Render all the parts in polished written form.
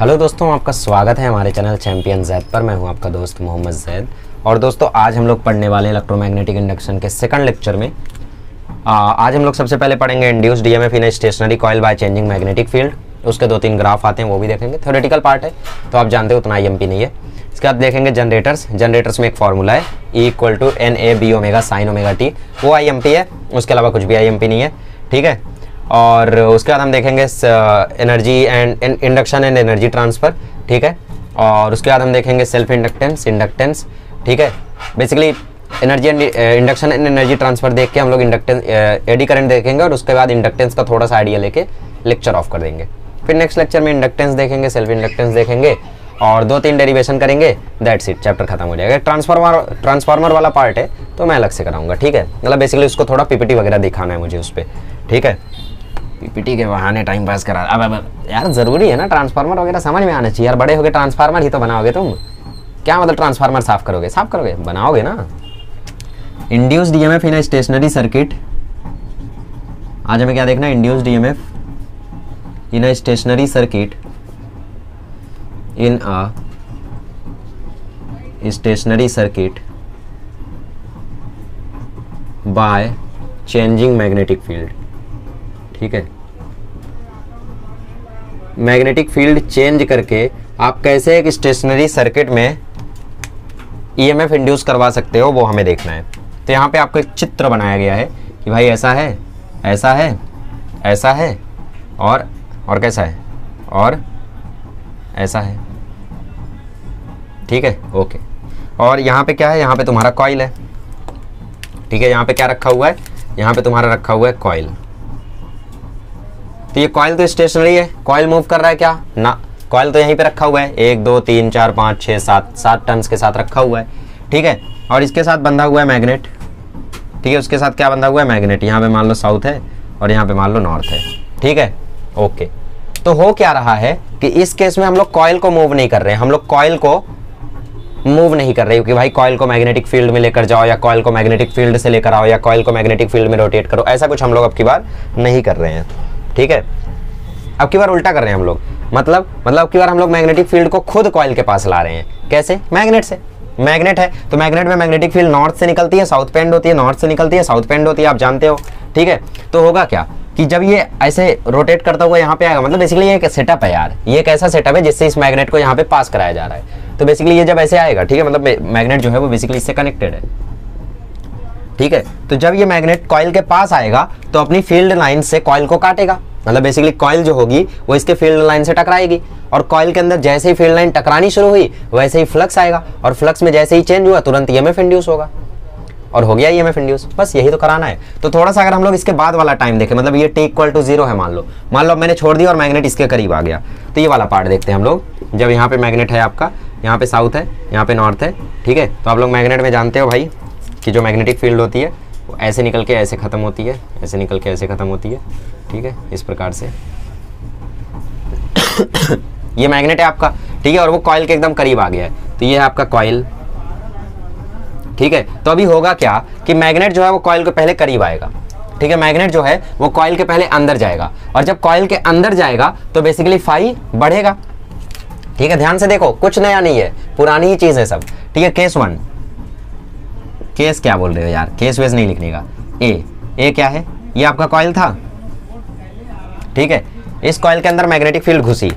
Hello दोस्तों, आपका स्वागत है हमारे चैनल चैंपियन जैद पर। मैं हूं आपका दोस्त मोहम्मद जैद। और दोस्तों, आज हम लोग पढ़ने वाले हैं इलेक्ट्रोमैग्नेटिक इंडक्शन के सेकंड लेक्चर में। आज हम लोग सबसे पहले पढ़ेंगे induced EMF in stationary coil by changing magnetic field. उसके 2-3 ग्राफ आते हैं, वो भी देखेंगे। थ्योरेटिकल पार्ट है तो आप जानते हो, उतना आईएमपी नहीं है। इसके बाद देखेंगे जनरेटर्स में एक फार्मूला है E=NA/B sin ωt, वो आईएमपी है। उसके अलावा कुछ भी आईएमपी नहीं है, ठीक है। और उसके बाद हम देखेंगे energy and induction and energy transfer, ठीक है। और उसके बाद हम देखेंगे सेल्फ इंडक्टेंस, ठीक है। Basically energy and induction and energy transfer देख के हम लोग इंडक्टेंस एडी करंट देखेंगे, और उसके बाद इंडक्टेंस का थोड़ा सा आइडिया लेके लेक्चर ऑफ कर देंगे। फिर नेक्स्ट लेक्चर में इंडक्टेंस देखेंगे, सेल्फ इंडक्टेंस देखेंगे और 2-3 डेरिवेशन करेंगे। दैट्स इट, चैप्टर खत्म हो जाएगा। ट्रांसफार्मर वाला पार्ट है तो मैं अलग से कराऊंगा, ठीक है। मतलब बेसिकली उसको थोड़ा पीपीटी वगैरह दिखाना है मुझे उस पर, ठीक है। पीपीटी के बहाने टाइम पास करा। अब यार ज़रूरी है ना, ट्रांसफार्मर वगैरह समझ में आना चाहिए यार। बड़े हो गए ट्रांसफार्मर ही तो बनाओगे तुम। क्या मतलब ट्रांसफार्मर साफ करोगे, बनाओगे ना। Induced EMF in stationary circuit. आज हमें क्या देखना है? Induced EMF in a stationary circuit, in a stationary circuit by changing magnetic field, ठीक है। मैग्नेटिक फील्ड चेंज करके आप कैसे एक स्टेशनरी सर्किट में ईएमएफ इंड्यूस करवा सकते हो, वो हमें देखना है। तो यहाँ पे आपको एक चित्र बनाया गया है कि भाई ऐसा है, ऐसा है, ऐसा है और कैसा है, और ऐसा है, ठीक है, ओके। और यहाँ पे क्या है? यहाँ पे तुम्हारा कॉइल है, ठीक है। यहाँ पे क्या रखा हुआ है? यहाँ पे तुम्हारा रखा हुआ है कॉइल। तो ये कॉइल तो स्टेशनरी है, कॉइल मूव कर रहा है क्या? ना, कॉइल तो यहीं पे रखा हुआ है। 1 2 3 4 5 6 7 टर्न्स के साथ रखा हुआ है, ठीक है। और इसके साथ बंधा हुआ है मैग्नेट, ठीक है। उसके साथ क्या बंधा हुआ है? मैग्नेट। यहाँ पे मान लो साउथ है और यहाँ पे मान लो नॉर्थ है, ठीक है, ओके। तो हो क्या रहा है कि इस केस में हम लोग कॉइल को मूव नहीं कर रहे हैं, हम लोग कॉइल को मूव नहीं कर रहे हो कि भाई कॉइल को मैग्नेटिक फील्ड में लेकर जाओ, या कॉइल को मैग्नेटिक फील्ड से लेकर आओ, या कॉइल को मैग्नेटिक फील्ड में रोटेट करो। ऐसा कुछ हम लोग अब की बार नहीं कर रहे हैं, ठीक है। अब की बार उल्टा कर रहे हैं हम लोग। मतलब अब की बार हम लोग मैग्नेटिक फील्ड को खुद कॉइल के पास ला रहे हैं। कैसे? मैग्नेट से। मैग्नेट है तो मैग्नेट में मैग्नेटिक फील्ड नॉर्थ से निकलती है, साउथ पे एंड होती है, नॉर्थ से निकलती है, साउथ पे एंड होती है, आप जानते हो, ठीक है। तो होगा क्या कि जब ये ऐसे रोटेट करता हुआ यहाँ पे आएगा, मतलब बेसिकली ये एक सेटअप है यार। ये एक ऐसा सेटअप है जिससे इस मैग्नेट को यहाँ पे पास कराया जा रहा है। तो बेसिकली ये जब ऐसे आएगा, ठीक है, मतलब मैग्नेट जो है वो बेसिकली इससे कनेक्टेड है, ठीक है। तो जब ये मैग्नेट कॉइल के पास आएगा तो अपनी फील्ड लाइन से कॉइल को काटेगा। मतलब बेसिकली कॉइल जो होगी वो इसके फील्ड लाइन से टकराएगी, और कॉइल के अंदर जैसे ही फील्ड लाइन टकरानी शुरू हुई वैसे ही फ्लक्स आएगा, और फ्लक्स में जैसे ही चेंज हुआ तुरंत ईएमएफ इंड्यूस होगा, और हो गया ईएमएफ इंड्यूस। बस यही तो कराना है। तो थोड़ा सा अगर हम लोग इसके बाद वाला टाइम देखें, मतलब ये t=0 है, मान लो मैंने छोड़ दिया और मैग्नेट इसके करीब आ गया, तो ये वाला पार्ट देखते हैं हम लोग। जब यहाँ पे मैग्नेट है आपका, यहाँ पे साउथ है, यहाँ पे नॉर्थ है, ठीक है। तो आप लोग मैग्नेट में जानते हो भाई कि जो मैग्नेटिक फील्ड होती है वो ऐसे निकल के ऐसे ख़त्म होती है, ऐसे निकल के ऐसे ख़त्म होती है, ठीक है, इस प्रकार से। ये मैग्नेट है आपका, ठीक है, और वो कॉइल के एकदम करीब आ गया है। तो ये है आपका कॉइल, ठीक है। तो अभी होगा क्या कि मैग्नेट जो है वो कॉइल के पहले करीब आएगा, ठीक है। मैग्नेट जो है वो कॉइल के पहले अंदर जाएगा, और जब कॉइल के अंदर जाएगा तो बेसिकली फाई बढ़ेगा, ठीक है। ध्यान से देखो, कुछ नया नहीं है, पुरानी ही चीज़ है सब, ठीक है। केस 1, केस क्या बोल रहे हो यार, केस वेस नहीं लिखने का। ए क्या है? ये आपका कॉइल था, ठीक है। इस कॉइल के अंदर मैग्नेटिक फील्ड घुसी,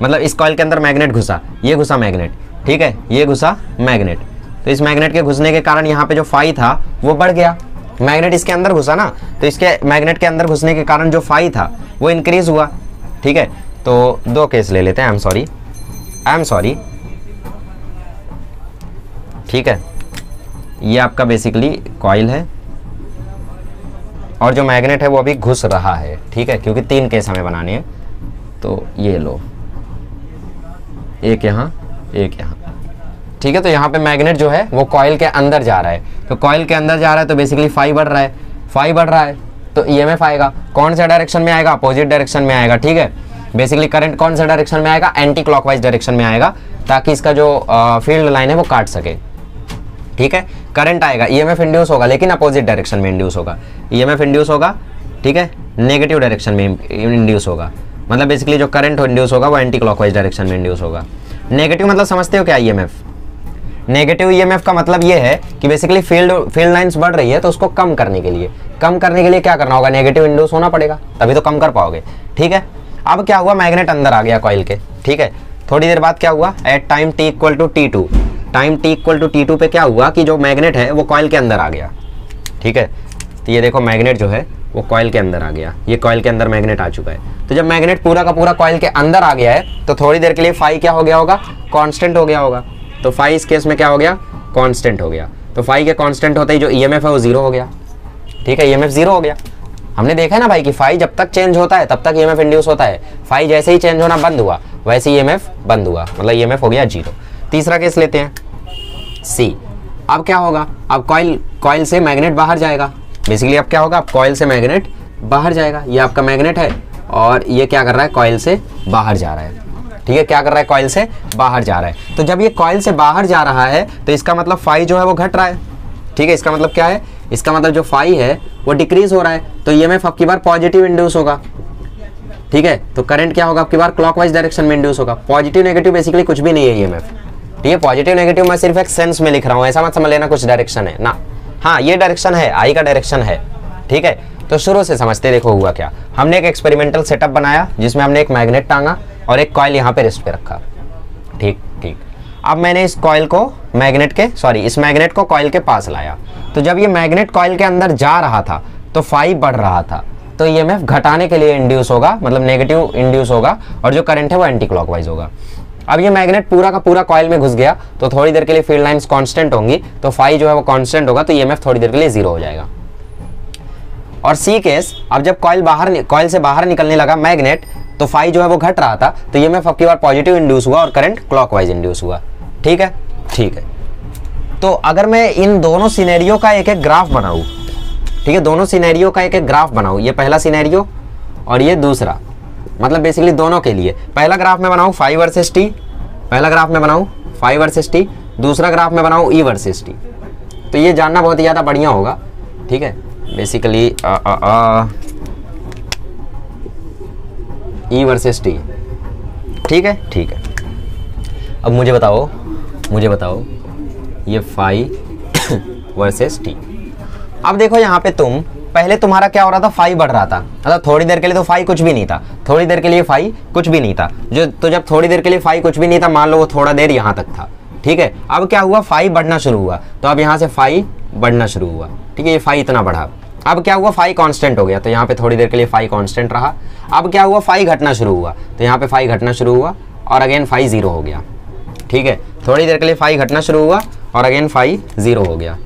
मतलब इस कॉइल के अंदर मैग्नेट घुसा, ये घुसा मैग्नेट, ठीक है, ये घुसा मैग्नेट। तो इस मैग्नेट के घुसने के कारण यहाँ पे जो फाई था वो बढ़ गया। मैग्नेट इसके अंदर घुसा ना, तो इसके मैग्नेट के अंदर घुसने के कारण जो फाई था वो इंक्रीज हुआ, ठीक है। तो 2 केस ले लेते हैं। आई एम सॉरी, ठीक है। ये आपका बेसिकली कॉइल है, और जो मैग्नेट है वो अभी घुस रहा है, ठीक है, क्योंकि 3 केस हमें बनाने हैं। तो ये लो, एक यहाँ, एक यहाँ, ठीक है। तो यहाँ पे मैग्नेट जो है वो कॉइल के अंदर जा रहा है, तो कॉइल के अंदर जा रहा है तो बेसिकली फाई बढ़ रहा है, फाई बढ़ रहा है तो ईएमएफ आएगा। कौन सा डायरेक्शन में आएगा? अपोजिट डायरेक्शन में आएगा, ठीक है। बेसिकली करंट कौन सा डायरेक्शन में आएगा? एंटी क्लॉकवाइज डायरेक्शन में आएगा, ताकि इसका जो फील्ड लाइन है वो काट सके, ठीक है। करंट आएगा, ईएमएफ इंड्यूस होगा, लेकिन अपोजिट डायरेक्शन में इंड्यूस होगा। ईएमएफ इंड्यूस होगा, ठीक है, नेगेटिव डायरेक्शन में इंड्यूस होगा। मतलब बेसिकली जो करंट इंड्यूस होगा वो एंटी क्लॉकवाइज डायरेक्शन में इंड्यूस होगा। नेगेटिव मतलब समझते हो क्या ईएमएफ? नेगेटिव ईएमएफ का मतलब ये है कि बेसिकली फील्ड लाइंस बढ़ रही है तो उसको कम करने के लिए क्या करना होगा? नेगेटिव इंड्यूस होना पड़ेगा, तभी तो कम कर पाओगे। ठीक है, अब क्या हुआ? मैग्नेट अंदर आ गया कॉइल के। ठीक है, थोड़ी देर बाद क्या हुआ? At time t equal to T2, time t equal to T2 पे क्या हुआ कि जो मैग्नेट है वो कॉइल के अंदर आ गया। ठीक है, तो ये देखो मैग्नेट जो है वो कॉइल के अंदर आ गया, ये कॉइल के अंदर मैग्नेट आ चुका है। तो जब मैग्नेट पूरा का पूरा कॉइल के अंदर आ गया है तो थोड़ी देर के लिए फाई क्या हो गया होगा? कांस्टेंट हो गया होगा। तो फाई इस केस में क्या हो गया? कांस्टेंट हो गया। तो फाई के कांस्टेंट होते ही जो ईएमएफ है वो जीरो हो गया। ठीक है, ईएमएफ जीरो हो गया। हमने देखा है ना भाई कि फाई जब तक चेंज होता है तब तक ईएमएफ इंड्यूस होता है, फाई जैसे ही चेंज होना बंद हुआ वैसे ईएमएफ बंद हुआ, मतलब ईएमएफ हो गया जीरो। तीसरा केस लेते हैं सी। अब क्या होगा? अब कॉइल से मैग्नेट बाहर जाएगा। बेसिकली अब क्या होगा? अब कॉइल से मैग्नेट बाहर जाएगा। ये आपका मैग्नेट है और ये क्या कर रहा है? कॉइल से बाहर जा रहा है। ठीक है, क्या कर रहा है? कॉइल से बाहर जा रहा है। तो जब ये कॉइल से बाहर जा रहा है तो इसका मतलब फाई जो है वो घट रहा है। ठीक है, इसका मतलब क्या है? इसका मतलब जो फाई है वो डिक्रीज हो रहा है, तो ईएमएफ अब की बार पॉजिटिव इंड्यूस होगा। ठीक है, तो करंट क्या होगा? अब की बार क्लॉकवाइज डायरेक्शन में इंड्यूस होगा। पॉजिटिव नेगेटिव बेसिकली कुछ भी नहीं है ईएमएफ। ठीक है, पॉजिटिव नेगेटिव मैं सिर्फ एक सेंस में लिख रहा हूँ, ऐसा मत समझ लेना कुछ डायरेक्शन है ना। हाँ, ये डायरेक्शन है, आई का डायरेक्शन है। ठीक है, तो शुरू से समझते। देखो हुआ क्या, हमने एक एक्सपेरिमेंटल सेटअप बनाया जिसमें हमने एक मैग्नेट टांगा और एक कॉइल यहाँ पे रेस्ट पे रखा। ठीक, अब मैंने इस मैग्नेट को कॉइल के पास लाया। तो जब ये मैग्नेट कॉइल के अंदर जा रहा था तो फाई बढ़ रहा था, तो ईएमएफ घटाने के लिए इंड्यूस होगा, मतलब नेगेटिव इंड्यूस होगा, और जो करंट है वो एंटी क्लॉकवाइज होगा। अब ये मैग्नेट पूरा का पूरा कॉइल में घुस गया तो थोड़ी देर के लिए फील्ड लाइंस कांस्टेंट होंगी, तो फाई जो है वो कांस्टेंट होगा, तो ईएमएफ थोड़ी देर के लिए जीरो हो जाएगा। और सी केस, अब जब कॉइल से बाहर निकलने लगा मैग्नेट तो फाई जो है वो घट रहा था, तो ईएमएफ अब की बार पॉजिटिव इंड्यूस हुआ और करंट क्लॉकवाइज इंड्यूस हुआ। ठीक है, तो अगर मैं इन दोनों सिनेरियो का एक एक ग्राफ बनाऊं, ठीक है, दोनों सिनेरियो का एक एक ग्राफ बनाऊं, ये पहला सिनेरियो और ये दूसरा, मतलब बेसिकली दोनों के लिए पहला ग्राफ में बनाऊं फाई वर्सेस टी, दूसरा ग्राफ में बनाऊं ई वर्सेस टी। तो ये जानना बहुत ही ज़्यादा बढ़िया होगा। ठीक है, बेसिकली ई वर्सेस टी। ठीक है, अब मुझे बताओ ये फाई वर्सेस टी। अब देखो यहाँ पे पहले तुम्हारा क्या हो रहा था? फाई बढ़ रहा था, मतलब थोड़ी देर के लिए तो फाई कुछ भी नहीं था, तो जब थोड़ी देर के लिए फाई कुछ भी नहीं था, मान लो वो थोड़ा देर यहाँ तक था। ठीक है, अब क्या हुआ? फाई बढ़ना शुरू हुआ, तो अब यहाँ से फाई बढ़ना शुरू हुआ। ठीक है, ये फाई इतना बढ़ा। अब क्या हुआ? फाई कांस्टेंट हो गया, तो यहाँ पे थोड़ी देर के लिए फाई कांस्टेंट रहा। अब क्या हुआ? फाई घटना शुरू हुआ, तो यहाँ पे फाई घटना शुरू हुआ और अगेन फाई जीरो हो गया। ठीक है, थोड़ी देर के लिए फाई घटना शुरू हुआ और अगेन फाई जीरो हो गया।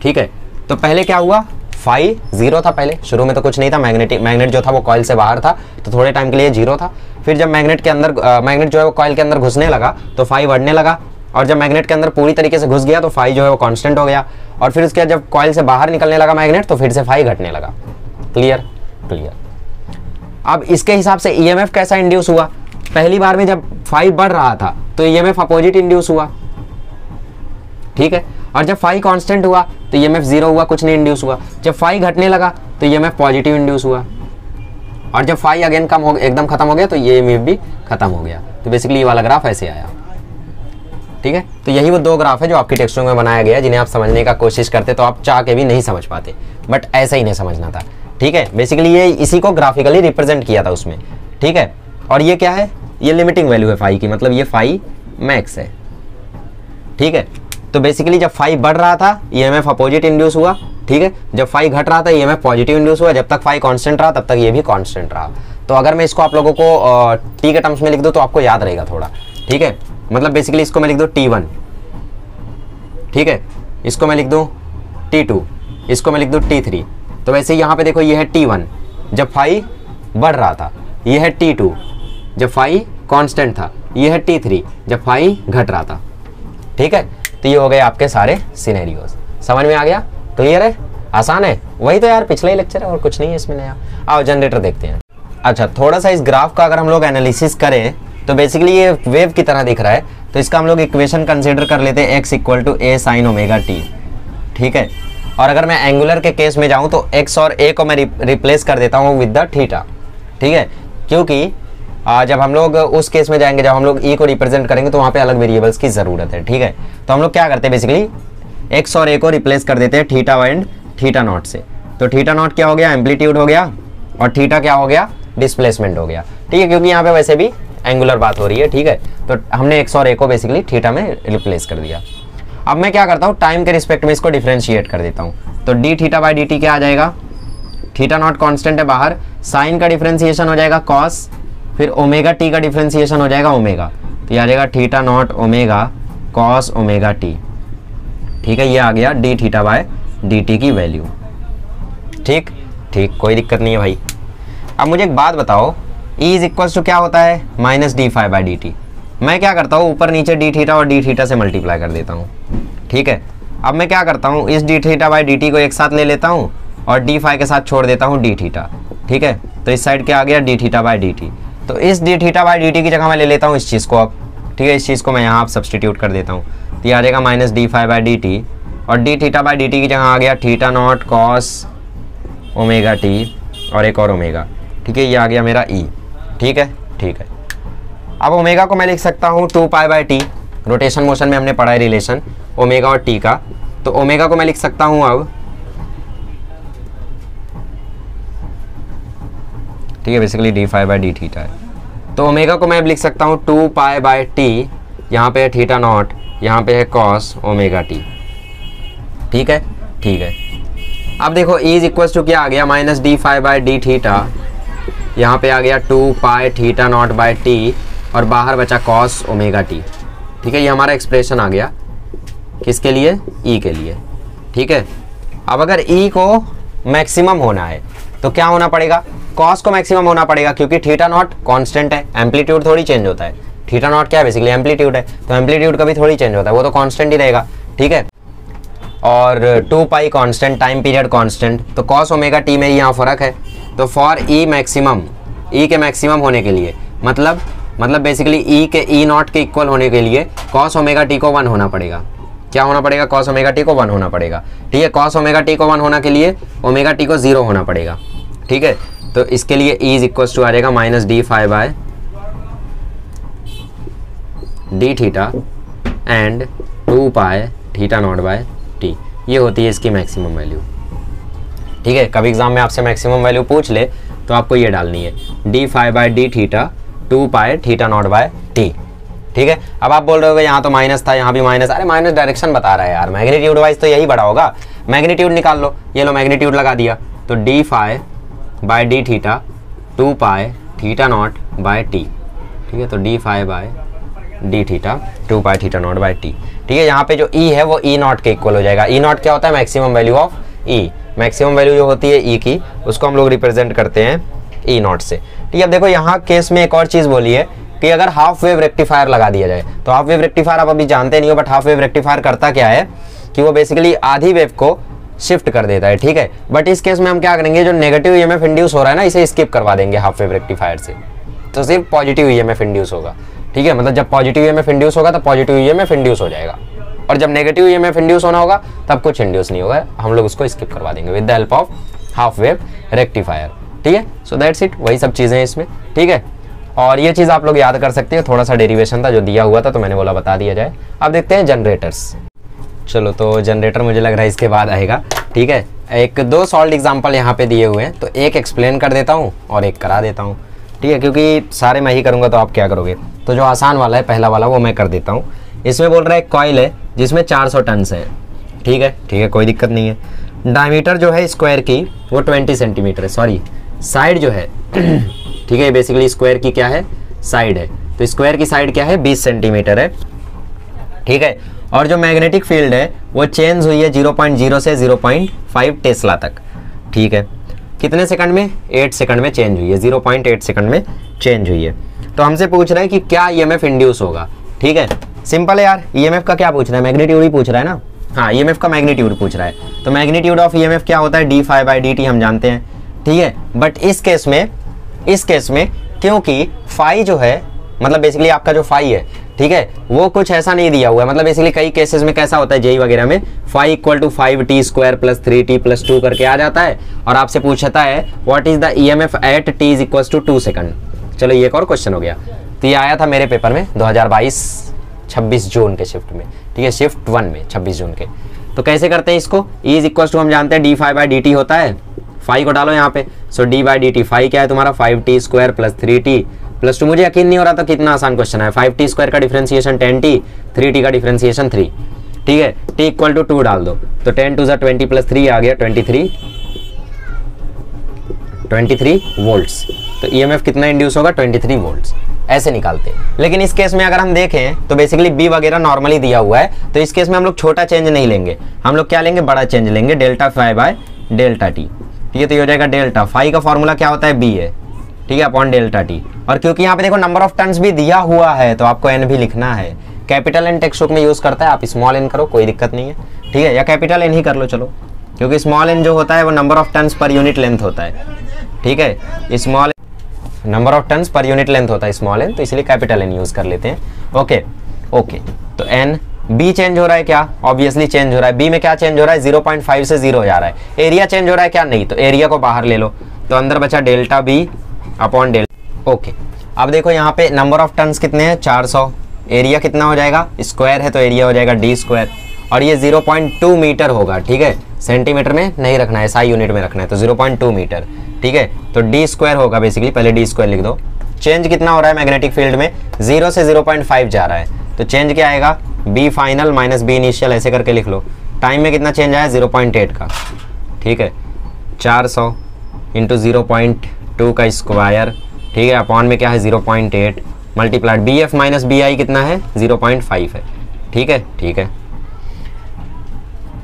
ठीक है, तो पहले क्या हुआ? फाई जीरो था, पहले शुरू में तो कुछ नहीं था, मैग्नेट जो था वो कॉइल से बाहर था, तो थोड़े टाइम के लिए जीरो था। फिर जब मैग्नेट जो है वो कॉइल के अंदर घुसने लगा तो फाई बढ़ने लगा, और जब मैग्नेट के अंदर पूरी तरीके से घुस गया तो फाई जो है वो कांस्टेंट हो गया, और फिर उसके बाद जब कॉइल से बाहर निकलने लगा मैग्नेट तो फिर से फाई घटने लगा। क्लियर। अब इसके हिसाब से ईएमएफ कैसा इंड्यूस हुआ? पहली बार में जब फाई बढ़ रहा था तो ईएमएफ अपोजिट इंड्यूस हुआ। ठीक है, और जब फाई कांस्टेंट हुआ तो ईएमएफ जीरो हुआ, कुछ नहीं इंड्यूस हुआ। जब फाई घटने लगा तो ईएमएफ पॉजिटिव इंड्यूस हुआ, और जब फाई अगेन एकदम खत्म हो गया तो ये ईएमएफ भी खत्म हो गया। तो बेसिकली ये वाला ग्राफ ऐसे आया। ठीक है, तो यही वो दो ग्राफ है जो आपकी टेक्स्ट बुक में बनाया गया है, जिन्हें आप समझने का कोशिश करते तो आप चाह के भी नहीं समझ पाते, बट ऐसा ही नहीं समझना था। ठीक है, बेसिकली ये इसी को ग्राफिकली रिप्रेजेंट किया था उसमें। ठीक है, और ये क्या है? ये लिमिटिंग वैल्यू है फाई की, मतलब ये फाई मैक्स है। ठीक है, तो बेसिकली जब फाई बढ़ रहा था ईएमएफ अपोजिट इंड्यूस हुआ। ठीक है, जब फाई घट रहा था ईएमएफ पॉजिटिव इंड्यूस हुआ। जब तक फाई कांस्टेंट रहा तब तक ये भी कांस्टेंट रहा। तो अगर मैं इसको आप लोगों को टी के टर्म्स में लिख दूं तो आपको याद रहेगा थोड़ा। ठीक है, मतलब बेसिकली इसको मैं लिख दूं T1। ठीक है, इसको मैं लिख दूं T2, इसको मैं लिख दूं T3। तो वैसे यहाँ पे देखो ये है T1 जब फाई बढ़ रहा था, ये है T2 जब फाई कांस्टेंट था, ये है T3 जब फाई घट रहा था। ठीक है, तो ये हो गए आपके सारे सिनेरियोज। समझ में आ गया? क्लियर है? आसान है? वही तो यार पिछला ही लेक्चर है, और कुछ नहीं है इसमें नया। आओ जनरेटर देखते हैं। अच्छा, थोड़ा सा इस ग्राफ का अगर हम लोग एनालिसिस करें तो बेसिकली ये वेव की तरह दिख रहा है, तो इसका हम लोग इक्वेशन कंसीडर कर लेते हैं x equal to a sin omega t। ठीक है, और अगर मैं एंगुलर के केस में जाऊं तो x और a को मैं रिप्लेस कर देता हूं विद द थीटा, ठीक है, क्योंकि जब हम लोग उस केस में जाएंगे जब हम लोग e को रिप्रेजेंट करेंगे तो वहां पे अलग वेरिएबल्स की जरूरत है, ठीक है। तो हम लोग क्या करते हैं बेसिकली x और a को रिप्लेस कर देते हैं थीटा एंड थीटा नॉट से। तो थीटा नॉट क्या हो गया, एम्पलीट्यूड हो गया, और थीटा क्या हो गया, डिस्प्लेसमेंट हो गया, ठीक है, क्योंकि यहाँ पे वैसे भी एंगुलर बात हो रही है, ठीक है। तो हमने x और a को बेसिकली थीटा में रिप्लेस कर दिया। अब मैं क्या करता हूँ, टाइम के रिस्पेक्ट में इसको डिफरेंशिएट कर देता हूँ। तो D theta by d T क्या आ जाएगा, थीटा नॉट कांस्टेंट है बाहर, साइन का डिफरेंशिएशन हो जाएगा कॉस, फिर ओमेगा टी का डिफरेंशिएशन हो जाएगा ओमेगा, तो ये आ जाएगा theta naught omega cos omega T, ठीक है। ये आ गया D theta by d t की वैल्यू, ठीक ठीक, कोई दिक्कत नहीं है भाई। अब मुझे एक बात बताओ, E इज इक्वल टू क्या होता है, minus d phi by d t. मैं क्या करता हूँ, ऊपर नीचे डी थीटा और डी थीटा से मल्टीप्लाई कर देता हूँ, ठीक है। अब मैं क्या करता हूँ, इस D theta by d T को एक साथ ले लेता हूँ और डी फाई के साथ छोड़ देता हूँ डी थीटा, ठीक है। तो इस साइड क्या आ गया, D theta by d T. तो इस D theta by d t की जगह मैं ले लेता हूँ इस चीज़ को अब, ठीक है, इस चीज़ को मैं यहाँ आप सब्सटीट्यूट कर देता हूँ, तो ये आ जाएगा minus d phi by d t, और d theta by d t की जगह आ गया theta not cos omega t और एक और ओमेगा, ठीक है, ये आ गया मेरा E, ठीक है, ठीक है। अब ओमेगा को मैं लिख सकता हूँ 2 pi by T, rotation motion में हमने पढ़ा है रिलेशन ओमेगा और टी का, तो ओमेगा को मैं लिख सकता हूँ अब, ठीक है, basically d phi by d theta है। तो ओमेगा को मैं अब लिख सकता हूँ 2 पाई बाई टी, यहाँ पे है थीटा नॉट, यहाँ पे है कॉस ओमेगा टी, ठीक है, ठीक है। अब देखो E इज इक्वल टू क्या आ गया, minus d phi by d theta, यहाँ पे आ गया 2 pi theta naught by t, और बाहर बचा कॉस ओमेगा टी, ठीक है। ये हमारा एक्सप्रेशन आ गया किसके लिए, E के लिए, ठीक है। अब अगर E को मैक्सिमम होना है तो क्या होना पड़ेगा, कॉस को मैक्सिमम होना पड़ेगा, क्योंकि थीटा नॉट कांस्टेंट है, एम्पलीट्यूड थोड़ी चेंज होता है। थीटा नॉट क्या है, बेसिकली एम्पलीट्यूड है, तो एम्पलीट्यूड कभी थोड़ी चेंज होता है, वो तो कांस्टेंट ही रहेगा, ठीक है। और 2 पाई कांस्टेंट, टाइम पीरियड कांस्टेंट, तो कॉस ओमेगा टी में यहाँ फर्क है। तो फॉर E मैक्सिमम, E के मैक्सिमम होने के लिए मतलब बेसिकली E के E नॉट के इक्वल होने के लिए कॉस ओमेगा टी को 1 होना पड़ेगा। क्या होना पड़ेगा, कॉस ओमेगा टी को 1 होना पड़ेगा, ठीक है। कॉस ओमेगा टी को 1 होना के लिए ओमेगा टी को 0 होना पड़ेगा, ठीक है। तो इसके लिए E इज इक्वल टू आ जाएगा minus d phi by d theta and 2 pi theta naught by t, ये होती है इसकी मैक्सिमम वैल्यू, ठीक है। कभी एग्जाम में आपसे मैक्सिमम वैल्यू पूछ ले तो आपको ये डालनी है, d phi by d theta 2 pi theta naught by t, ठीक है। अब आप बोल रहे हो यहाँ तो माइनस था, यहाँ भी माइनस, अरे माइनस डायरेक्शन बता रहा है यार, मैग्नीट्यूड वाइज तो यही बड़ा होगा, मैग्नीट्यूड निकाल लो, ये लो मैग्नीट्यूड लगा दिया, तो d phi by d theta 2 pi theta naught by t, ठीक है। तो d phi by d theta 2 pi theta naught by t, ठीक है। यहाँ पे जो E है वो E नॉट के इक्वल हो जाएगा। E नॉट क्या होता है, maximum value of E, maximum value जो होती है E की, उसको हम लोग रिप्रेजेंट करते हैं E नॉट से, ठीक है। अब देखो यहाँ केस में एक और चीज़ बोली है कि अगर हाफ वेव रेक्टिफायर लगा दिया जाए, तो हाफ वेव रेक्टिफायर आप अभी जानते नहीं हो, बट हाफ वेव रेक्टिफायर करता क्या है कि वो बेसिकली आधी वेव को शिफ्ट कर देता है, ठीक है। बट इस केस में हम क्या करेंगे, जो नेगेटिव ईएमएफ इंड्यूस हो रहा है ना, इसे स्किप करवा देंगे हाफ वेव रेक्टिफायर से, तो सिर्फ पॉजिटिव ईएमएफ इंड्यूस होगा, ठीक है। मतलब जब पॉजिटिव ईएमएफ इंड्यूस होगा तो पॉजिटिव ईएमएफ इंड्यूस हो जाएगा, और जब नेगेटिव ईएमएफ इंड्यूस होना होगा तब कुछ इंड्यूस नहीं होगा, हम लोग उसको स्किप करवा देंगे with the help of half wave rectifier, ठीक है। सो दैट्स इट, वही सब चीज़ें इसमें, ठीक है। और ये चीज़ आप लोग याद कर सकते हैं, थोड़ा सा डेरिवेशन था जो दिया हुआ था, तो मैंने बोला बता दिया जाए। अब देखते हैं जनरेटर्स, चलो तो जनरेटर मुझे लग रहा है इसके बाद आएगा, ठीक है। एक 2 सॉल्व एग्जाम्पल यहाँ पे दिए हुए हैं, तो एक एक्सप्लेन कर देता हूँ और एक करा देता हूँ, ठीक है, क्योंकि सारे मैं ही करूँगा तो आप क्या करोगे। तो जो आसान वाला है पहला वाला वो मैं कर देता हूँ। इसमें बोल रहा है एक कॉइल है जिसमें 400 टन्स है, ठीक है, ठीक है, कोई दिक्कत नहीं है। डायमीटर जो है स्क्वायर की वो 20 सेंटीमीटर है, सॉरी साइड जो है ठीक है, बेसिकली स्क्वायर की क्या है, साइड है, तो स्क्वायर की साइड क्या है, 20 सेंटीमीटर है, ठीक है। और जो मैग्नेटिक फील्ड है वो चेंज हुई है 0.0 से 0.5 टेस्ला तक, ठीक है। कितने सेकंड में, 8 सेकंड में चेंज हुई है, 0.8 सेकंड में चेंज हुई है। तो हमसे पूछ रहे हैं कि क्या ईएमएफ इंड्यूस होगा, ठीक है। सिंपल है यार, ईएमएफ का क्या पूछ रहा है, मैग्नीट्यूड ही पूछ रहा है ना, हाँ ईएमएफ का मैग्नीट्यूड पूछ रहा है। तो मैग्नीट्यूड ऑफ ईएमएफ क्या होता है, d phi by d t हम जानते हैं, ठीक है। बट इस केस में क्योंकि फाई जो है मतलब बेसिकली आपका जो फाई है, ठीक है, वो कुछ ऐसा नहीं दिया हुआ है। मतलब बेसिकली कई केसेस में कैसा होता है जेई वगैरह में, phi equal to 5t square plus 3t plus 2 करके आ जाता है और आपसे पूछता है what is the EMF at t is equal to 2 second. चलो ये एक और क्वेश्चन हो गया। तो ये आया था मेरे पेपर में 2022 26 जून के शिफ्ट में, ठीक है, शिफ्ट 1 में 26 जून के। तो कैसे करते हैं इसको, ई इज इक्वल टू हम जानते हैं d phi by d t होता है, फाई को डालो यहाँ पे, so d by d t, phi क्या है तुम्हारा 5t square plus 3t plus 2। मुझे यकीन नहीं हो रहा था कितना आसान क्वेश्चन है। 5t स्क्वायर का डिफरेंशिएशन 10t, 3t का डिफरेंशिएशन 3, ठीक है, t इक्वल टू 2 डाल दो तो 10 2 20 प्लस 3 आ गया 23 वोल्ट्स। तो ईएमएफ कितना इंड्यूस होगा 23 वोल्ट्स, ऐसे निकालते हैं। लेकिन इस केस में अगर हम देखें तो बेसिकली बी वगैरह नॉर्मली दिया हुआ है, तो इस केस में हम लोग छोटा चेंज नहीं लेंगे, हम लोग क्या लेंगे, बड़ा चेंज लेंगे, delta phi by delta t, ठीक है। तो ये हो जाएगा डेल्टा फाई का फॉर्मूला क्या होता है बी है, ठीक है, अपॉन डेल्टा टी। और क्योंकि यहाँ पे देखो नंबर ऑफ टर्न्स भी दिया हुआ है तो आपको एन भी लिखना है। कैपिटल एन टेक्स्ट बुक में यूज करता है, आप स्मॉल एन करो कोई दिक्कत नहीं है, ठीक है, या कैपिटल एन ही कर लो चलो, क्योंकि स्मॉल एन जो होता है वो number of turns per unit length होता है, ठीक है, small number of turns per unit length होता है स्मॉल एन, तो इसलिए कैपिटल एन यूज कर लेते हैं। ओके ओके, तो एन बी चेंज हो रहा है क्या, ऑब्वियसली चेंज हो रहा है। बी में क्या चेंज हो रहा है, 0.5 से 0 जा रहा है। एरिया चेंज हो रहा है क्या, नहीं, तो एरिया को बाहर ले लो, तो अंदर बचा delta B upon delta. Okay, अब देखो यहाँ पे नंबर ऑफ टर्न्स कितने हैं 400, एरिया कितना हो जाएगा, स्क्वायर है तो एरिया हो जाएगा डी स्क्वायर, और ये 0.2 मीटर होगा, ठीक है, सेंटीमीटर में नहीं रखना है, SI यूनिट में रखना है, तो 0.2 मीटर, ठीक है, तो डी स्क्वायर होगा बेसिकली, पहले डी स्क्वायर लिख दो। चेंज कितना हो रहा है मैग्नेटिक फील्ड में, 0 से 0.5 जा रहा है, तो चेंज क्या आएगा, B final minus B initial, ऐसे करके लिख लो। टाइम में कितना चेंज आया 0.8 का, ठीक है, 400 इंटू 0.2 का स्क्वायर, ठीक है, अपॉन में क्या है 0.8 multiplied B F minus B I कितना है 0.5 है, ठीक है, ठीक है,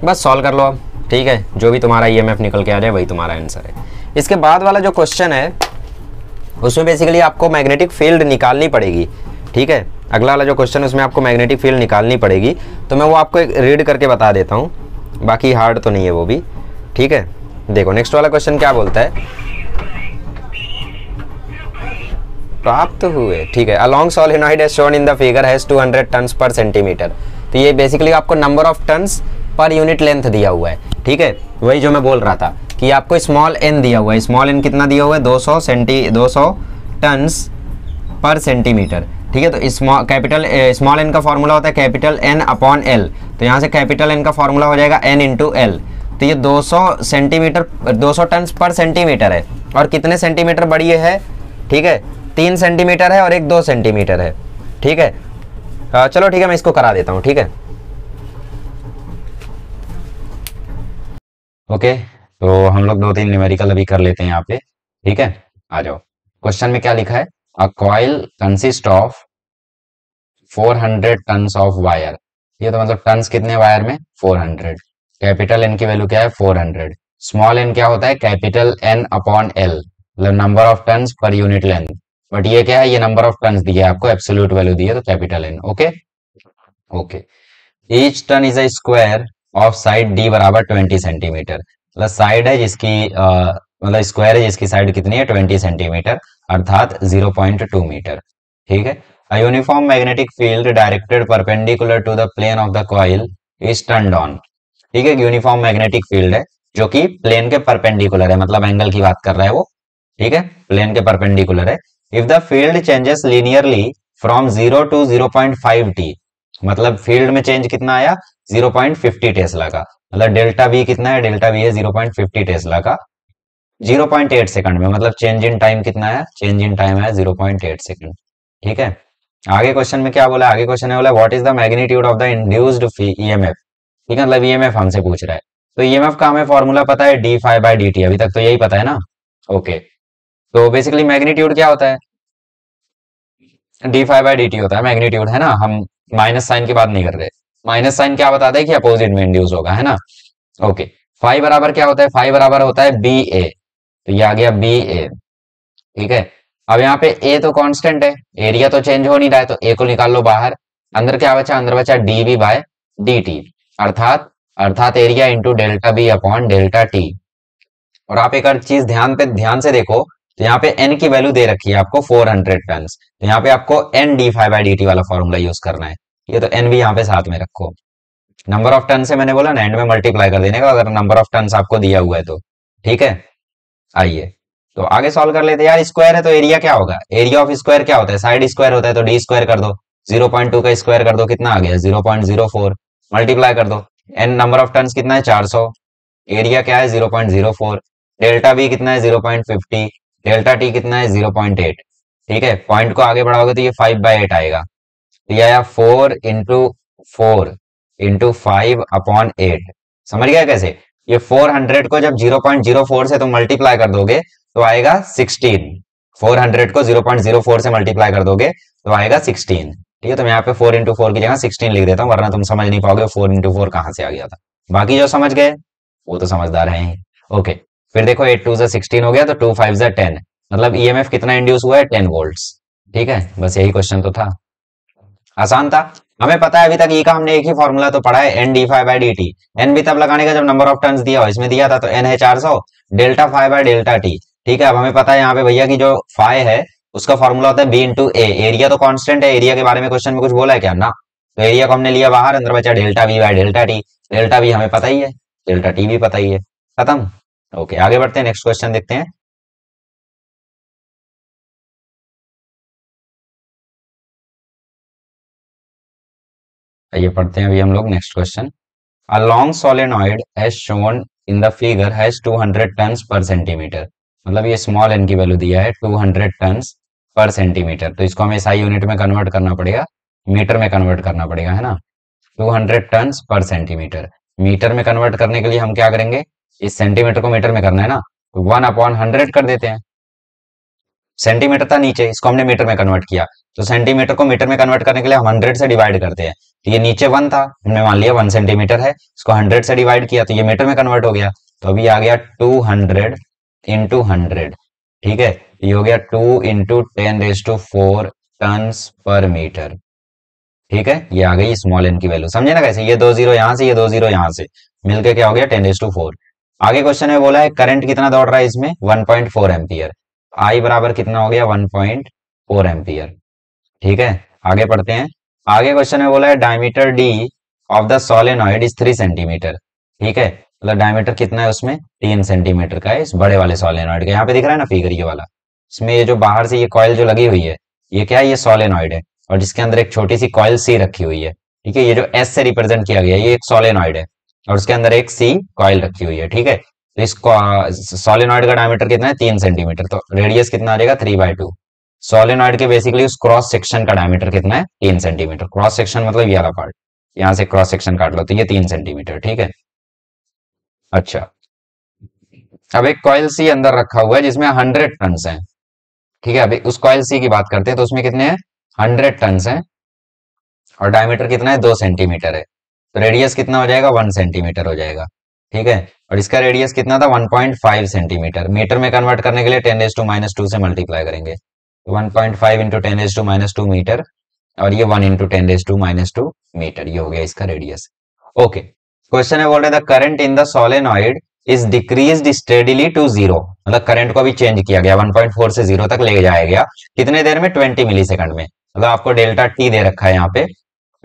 बस सॉल्व कर लो अब, ठीक है, जो भी तुम्हारा ईएमएफ निकल के आ जाए वही तुम्हारा आंसर है। इसके बाद वाला जो क्वेश्चन है उसमें बेसिकली आपको मैग्नेटिक फील्ड निकालनी पड़ेगी, ठीक है, अगला वाला जो क्वेश्चन उसमें आपको मैग्नेटिक फील्ड निकालनी पड़ेगी, तो मैं वो आपको एक रीड करके बता देता हूँ, बाकी हार्ड तो नहीं है वो भी, ठीक है। देखो नेक्स्ट वाला क्वेश्चन क्या बोलता है, प्राप्त हुए, ठीक है, a long solenoid as shown in the figure has 200 turns per centimetre. तो ये बेसिकली आपको number of turns per unit length दिया हुआ है, ठीक है, वही जो मैं बोल रहा था कि आपको स्मॉल एन दिया हुआ है, स्मॉल एन कितना दिया हुआ है 200 टन्स पर सेंटीमीटर, ठीक है। तो स्मॉल एन का फॉर्मूला होता है कैपिटल एन अपॉन एल, तो यहाँ से कैपिटल एन का फॉर्मूला हो जाएगा एन इंटू एल। तो ये 200 टन पर सेंटीमीटर है, और कितने सेंटीमीटर बड़ी है, ठीक है, 3 सेंटीमीटर है और एक 2 सेंटीमीटर है, ठीक है। चलो ठीक है, मैं इसको करा देता हूँ, ठीक है। ओके, तो हम लोग 2-3 न्यूमेरिकल अभी कर लेते हैं यहाँ पे, ठीक है, आ जाओ। क्वेश्चन में क्या लिखा है, a coil consist of 400 tons of wire, ये तो मतलब टन्स कितने वायर में 400, कैपिटल एन की वैल्यू क्या है 400, स्मॉल एन क्या होता है कैपिटल एन अपॉन एल, मतलब number of turns per unit length, but ये क्या है, ये नंबर ऑफ टन्स दिया है आपको, एब्सोल्यूट वैल्यू दी है, तो capital N. Okay okay, each turn is a square of side D बराबर 20 सेंटीमीटर, मतलब साइड है जिसकी मतलब स्क्वायर है जिसकी साइड कितनी है 20 सेंटीमीटर, अर्थात 0.2 मीटर, ठीक है। A uniform magnetic field directed perpendicular to the plane of the coil is turned on, ठीक है, यूनिफॉर्म मैग्नेटिक फील्ड है जो कि प्लेन के परपेंडिकुलर है, मतलब एंगल की बात कर रहा है वो, ठीक है, प्लेन के परपेंडिकुलर है। If the field changes linearly from 0 to 0.5 t, मतलब फील्ड में चेंज कितना आया 0.50 टेस्ला का, मतलब डेल्टा वी कितना है, डेल्टा वी है 0.50 टेस्ला का 0.8 सेकंड में, मतलब चेंज इन टाइम कितना है, चेंज इन टाइम है 0.8 सेकंड, ठीक है। आगे क्वेश्चन में क्या बोला, आगे क्वेश्चन में बोला what is the magnitude of the induced EMF, ठीक है, मतलब ईएमएफ हमसे पूछ रहा है, तो ईएमएफ का हमें फॉर्मूला पता है d phi by d t, अभी तक तो यही पता है ना। ओके, तो बेसिकली मैग्नीट्यूड क्या होता है, d phi by d t होता है मैग्नीट्यूड, है ना, हम माइनस साइन की बात नहीं कर रहे, माइनस साइन क्या बताता है कि अपोजिट में इंड्यूस होगा, है ना। ओके, फाई बराबर क्या होता है, फाई बराबर होता है बी ए, तो ये आ गया बी ए, ठीक है। अब यहाँ पे ए तो कांस्टेंट है, एरिया तो चेंज हो नहीं रहा है, तो ए को निकाल लो बाहर, अंदर क्या बचा, अंदर बचा d B by d t, अर्थात area into delta B upon delta t. और आप एक और चीज ध्यान से देखो तो यहाँ पे एन की वैल्यू दे रखी है आपको 400 टन, तो यहाँ पे आपको N d phi by d t वाला फॉर्मूला यूज करना है। ये तो एन भी यहाँ पे साथ में रखो। नंबर ऑफ टन से मैंने बोला ना एंड में मल्टीप्लाई कर देने का, अगर नंबर ऑफ टन आपको दिया हुआ है तो। ठीक है, आइए तो आगे सॉल्व कर लेते हैं। यार स्क्वायर है तो एरिया क्या होगा, एरिया ऑफ स्क्वायर क्या होता है, साइड स्क्वायर होता है, तो डी स्क्वायर कर दो। 0.2 का स्क्वायर कर दो, कितना आ गया 0.04, मल्टीप्लाई कर दो। एन नंबर ऑफ टन कितना है 400, एरिया क्या है 0.04, डेल्टा बी कितना है 0.50, डेल्टा टी कितना है 0.8। ठीक है, पॉइंट को आगे बढ़ाओगे तो ये 5/8 आएगा, तो ये आया 4 into 4 into 5/8। समझ गया कैसे, ये 400 को जब 0.04 से तुम मल्टीप्लाई कर दोगे तो आएगा 16। 400 को 0.04 से मल्टीप्लाई कर दोगे तो आएगा 16। ठीक है, तो मैं यहाँ पे 4 into 4 की जगह 16 लिख देता हूँ, वरना तुम समझ नहीं पाओगे 4 into 4 कहां से आ गया था। बाकी जो समझ गए वो तो समझदार हैं ही। ओके, फिर देखो 8 2 16 हो गया, तो 2 5 10, मतलब ईएमएफ कितना इंड्यूस हुआ है 10 वोल्ट्स। ठीक है, बस यही क्वेश्चन तो था, आसान था। हमें पता है अभी तक ई का हमने एक ही फॉर्मूला तो पढ़ा है, N d phi by d t. N भी तब लगाने का जब नंबर ऑफ टर्न्स दिया हो, इसमें दिया था तो एन है 400, delta five by delta t. ठीक है, अब हमें पता है यहाँ पे भैया की जो फाइव है उसका फॉर्मूला होता है बी इंटू ए। एरिया तो कांस्टेंट है, एरिया के बारे में क्वेश्चन में कुछ बोला है क्या ना, तो एरिया को हमने लिया बाहर, अंदर बचा delta we by delta T. Delta we हमें पता ही है, डेल्टा टी भी पता ही है, खत्म। ओके, आगे बढ़ते हैं, नेक्स्ट क्वेश्चन देखते हैं। ये पढ़ते हैं अभी हम लोग next question. A long solenoid as shown in the figure has 200 tons per centimeter। मतलब ये स्मॉल एन की वैल्यू दिया है 200 tons पर सेंटीमीटर, तो इसको हमें SI यूनिट में कन्वर्ट करना पड़ेगा, मीटर में कन्वर्ट करना पड़ेगा, है ना। 200 tons पर सेंटीमीटर, मीटर में कन्वर्ट करने के लिए हम क्या करेंगे, इस सेंटीमीटर को मीटर में करना है ना, 1/100 कर देते हैं। सेंटीमीटर था नीचे, इसको हमने मीटर में कन्वर्ट किया, तो सेंटीमीटर को मीटर में कन्वर्ट करने के लिए हम 100 से डिवाइड करते हैं। तो ये नीचे 1 था, हमने मान लिया 1 सेंटीमीटर है, इसको 100 से डिवाइड किया तो ये मीटर में कन्वर्ट हो गया, तो अभी आ गया 200 into 100। ठीक है, ये हो गया 2 into 10⁴ टन्स पर मीटर। ठीक है, ये आ गई स्मॉल एन की वैल्यू, समझे ना कैसे, ये 2 जीरो यहां से, ये 2 जीरो यहां से मिलकर क्या हो गया 10⁴। आगे क्वेश्चन में बोला है करंट कितना दौड़ रहा है इसमें 1.4 एम्पियर, आई बराबर कितना हो गया 1.4 एम्पियर। ठीक है, आगे पढ़ते हैं। आगे क्वेश्चन में बोला है diameter D of the solenoid is 3 centimetre. ठीक है, मतलब डायमीटर कितना है उसमें 3 सेंटीमीटर का है, इस बड़े वाले सोलेनॉइड का। यहाँ पे दिख रहा है ना फिगर ये वाला, इसमें ये जो बाहर से ये कॉइल जो लगी हुई है ये क्या है, ये सोलेनॉइड है, और जिसके अंदर एक छोटी सी कॉइल सी रखी हुई है। ठीक है, ये जो एस से रिप्रेजेंट किया गया है ये एक सोलेनॉइड है, और उसके अंदर एक सी कॉइल रखी हुई है। ठीक है, तो इस सोलेनॉइड का डायमीटर कितना है 3 सेंटीमीटर, तो रेडियस कितना आ जाएगा 3/2। सोलेनॉइड के बेसिकली उस क्रॉस सेक्शन का डायमीटर कितना है 3 सेंटीमीटर। क्रॉस सेक्शन मतलब ये वाला पार्ट, यहां से क्रॉस सेक्शन काट लो तो ये 3 सेंटीमीटर। ठीक है, अच्छा, अब एक कॉइल सी अंदर रखा हुआ है जिसमें 100 टन्स हैं। ठीक है, अभी उस कॉइल सी की बात करते हैं, तो उसमें कितने हैं 100 टन्स हैं, और डायमीटर कितना है 2 सेंटीमीटर है, तो रेडियस कितना हो जाएगा 1 सेंटीमीटर हो जाएगा। ठीक है, और इसका रेडियस कितना था 1.5 सेंटीमीटर। मीटर में कन्वर्ट करने के लिए 10⁻² से मल्टीप्लाई करेंगे, 1.5 into 10⁻² मीटर, और ये 1 into 10⁻² मीटर, ये हो गया इसका रेडियस। ओके, क्वेश्चन है बोल रहे the current in the solenoid is decreased steadily to 0, मतलब करंट को अभी चेंज किया गया 1.4 से 0 तक ले जाया गया, कितने देर में 20 मिली सेकंड में। मतलब आपको डेल्टा टी दे रखा है यहाँ पे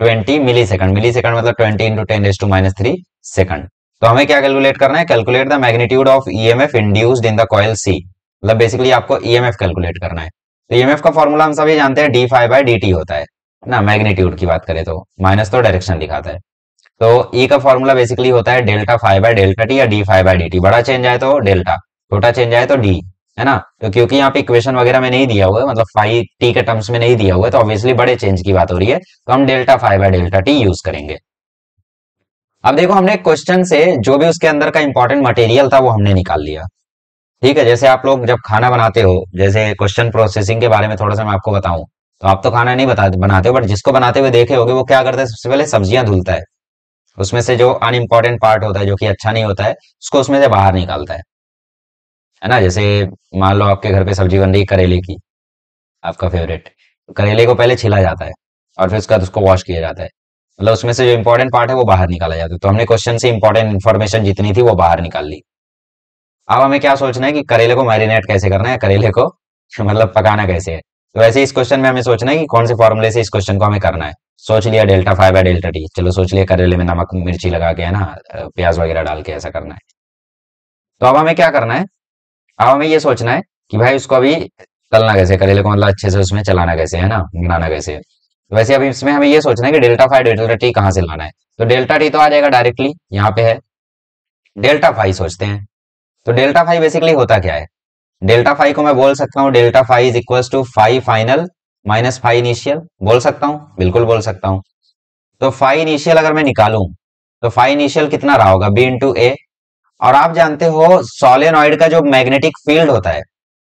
20 मिली सेकंड, मिली सेकंड मतलब 20 into 10⁻³ सेकंड। तो हमें क्या कैलकुलेट करना है, calculate the magnitude of EMF induced in the coil C, मतलब बेसिकली आपको ईएमएफ कैलकुलेट करना है। तो ईएमएफ का फॉर्मूला हम सभी जानते हैं d∅dt होता है ना, मैग्नीट्यूड की बात करें तो माइनस तो डायरेक्शन दिखाता है, तो ई का फॉर्मूला बेसिकली होता है delta five by delta T या d∅dt। बड़ा चेंज आए तो डेल्टा, छोटा चेंज आए तो डी, है ना। तो क्योंकि यहाँ पे इक्वेशन वगैरह में नहीं दिया हुआ है, मतलब फाइव टी के टर्म्स में नहीं दिया हुआ है, तो ऑब्वियसली बड़े चेंज की बात हो रही है, तो हम delta five by delta T use करेंगे। अब देखो हमने क्वेश्चन से जो भी उसके अंदर का इंपॉर्टेंट मटेरियल था वो हमने निकाल लिया। ठीक है, जैसे आप लोग जब खाना बनाते हो, जैसे क्वेश्चन प्रोसेसिंग के बारे में थोड़ा सा मैं आपको बताऊं, तो आप तो खाना नहीं बनाते हो, बट जिसको बनाते हुए देखे होगे वो क्या करता है, सबसे पहले सब्जियां धुलता है, उसमें से जो अनइम्पॉर्टेंट पार्ट होता है जो कि अच्छा नहीं होता है उसको उसमें से बाहर निकालता है ना। जैसे मान लो आपके घर पे सब्जी बन रही है करेले की, आपका फेवरेट, करेले को पहले छिला जाता है और फिर उसके बाद उसको वॉश किया जाता है, मतलब उसमें से जो इंपॉर्टेंट पार्ट है वो बाहर निकाला जाता है। तो हमने क्वेश्चन से इंपॉर्टेंट इन्फॉर्मेशन जितनी थी वो बाहर निकाल ली। अब हमें क्या सोचना है कि करेले को मैरिनेट कैसे करना है, करेले को मतलब पकाना कैसे है। तो वैसे इस क्वेश्चन में हमें सोचना है कि कौन से फॉर्मूले से इस क्वेश्चन को हमें करना है। सोच लिया delta five by delta T, चलो सोच लिया करेले में नमक मिर्ची लगा के, है ना, प्याज वगैरह डाल के ऐसा करना है। तो अब हमें क्या करना है, अब हमें ये सोचना है कि भाई उसको अभी तलना कैसे, करेले को मतलब अच्छे से उसमें चलाना कैसे, है ना, बनाना कैसे है। तो वैसे अभी इसमें हमें ये सोचना है कि डेल्टा फाइव डेल्टा टी कहाँ से लाना है। तो डेल्टा टी तो आ जाएगा डायरेक्टली, यहाँ पे है। डेल्टा फाइव सोचते हैं। तो डेल्टा फाइव बेसिकली होता क्या है, डेल्टा फाइव को मैं बोल सकता हूँ delta phi is equal to phi final minus phi initial, बोल सकता हूँ, बिल्कुल बोल सकता हूँ। तो फाइव इनिशियल अगर मैं निकालूं तो फाइव इनिशियल कितना रहा होगा, बी इंटू ए। और आप जानते हो सोलेनॉइड का जो मैग्नेटिक फील्ड होता है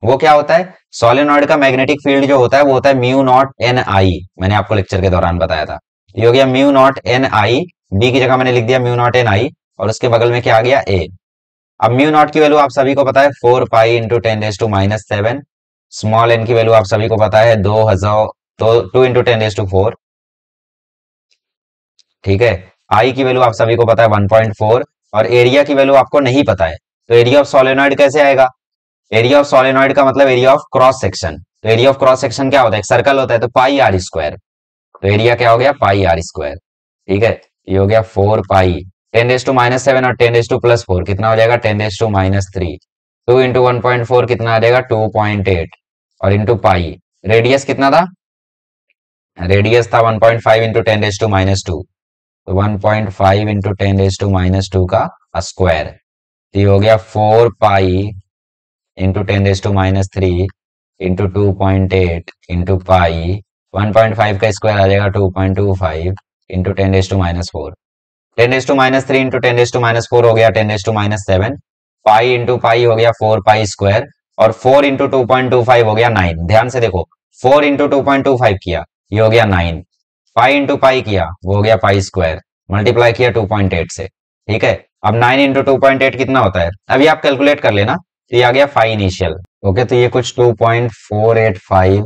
वो क्या होता है, सोलेनॉइड का मैग्नेटिक फील्ड जो होता है वो होता है म्यू नॉट एन आई, मैंने आपको लेक्चर के दौरान बताया था। ये हो गया mu naught N I, B की जगह मैंने लिख दिया म्यू नॉट एन आई, और उसके बगल में क्या आ गया ए। अब म्यू नॉट की वैल्यू आप सभी को पता है 4 पाई इंटू 10⁻⁻⁷। स्मॉल एन की वैल्यू आप सभी को पता है 2000, तो 2 इंटू 10⁻⁴। ठीक है, आई की वैल्यू आप सभी को पता है 1.4, और एरिया की वैल्यू आपको नहीं पता है। तो एरिया ऑफ सोलेनॉइड कैसे आएगा, एरिया ऑफ सोलेनॉइड का मतलब एरिया ऑफ क्रॉस सेक्शन। तो एरिया ऑफ क्रॉस सेक्शन क्या होता है, एक सर्कल होता है, तो पाई आर स्क्वायर। तो एरिया क्या हो गया, पाई आर स्क्वायर। ठीक है, ये हो गया 4 पाई 10⁻⁷ और 10⁻+4 कितना हो जाएगा 10⁻3। 2 इंटू 1.4 कितना आ जाएगा 2.8, और इंटू पाई, रेडियस कितना था, रेडियस था 1.5 इंटू 10⁻²। तो 1.5 इंटू 10⁻² का स्क्वायर। तो ये हो गया 4 pi into 10⁻³ into 2.8 into pi, 1.5 का स्क्वायर आ जाएगा 2.25 इंटू 10⁻⁴। 10⁻³ इंटू 10⁻⁴ हो गया 10⁻⁷। पाई इंटू पाई हो गया 4 पाई स्क्वायर, और 4 इंटू 2.25 हो गया 9। ध्यान से देखो, 4 इंटू 2.25 किया, ये हो गया 9। पाई इंटू पाई किया, वो हो गया पाई स्क्वायर, मल्टीप्लाई किया 2.8 से। ठीक है, अब 9 इंटू 2.8 कितना होता है, अभी आप कैलकुलेट कर लेना। तो ये आ गया 5 इनिशियल। ओके, तो ये कुछ 2.485,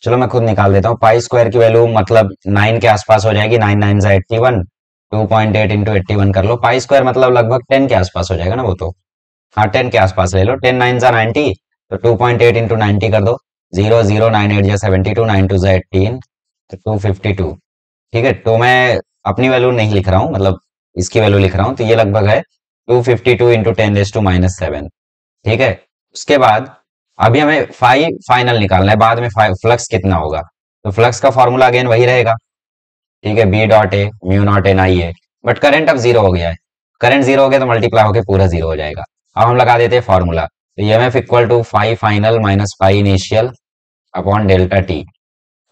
चलो मैं खुद निकाल देता हूँ। पाई स्क्वायर की वैल्यू मतलब 9 के आसपास हो जाएगी, 9 9 जा 81, 2.8 इंटू 81 कर लो। पाई स्क्वायर मतलब लगभग 10 के आसपास हो जाएगा ना वो तो, हाँ 10 के आसपास ले लो। 10 9 जा 90, तो 2.8 इंटू 90 कर दो। 0 0 9 8 जा 72, 9 2 जा 18, तो 252। ठीक है, तो मैं अपनी वैल्यू नहीं लिख रहा हूँ, मतलब इसकी वैल्यू लिख रहा हूँ। तो ये लगभग है 252 इंटू 10⁻⁷। ठीक है, उसके बाद अभी हमें फाइव फाइनल निकालना है, बाद में फ्लक्स कितना होगा। तो फ्लक्स का फॉर्मूला अगेन वही रहेगा। ठीक है, B dot A mu naught N I A, but current अब जीरो हो गया है। करंट जीरो हो गया तो मल्टीप्लाई होकर पूरा जीरो हो जाएगा। अब हम लगा देते हैं फॉर्मूला। तो M F equal to 5 final minus 5 initial upon delta t.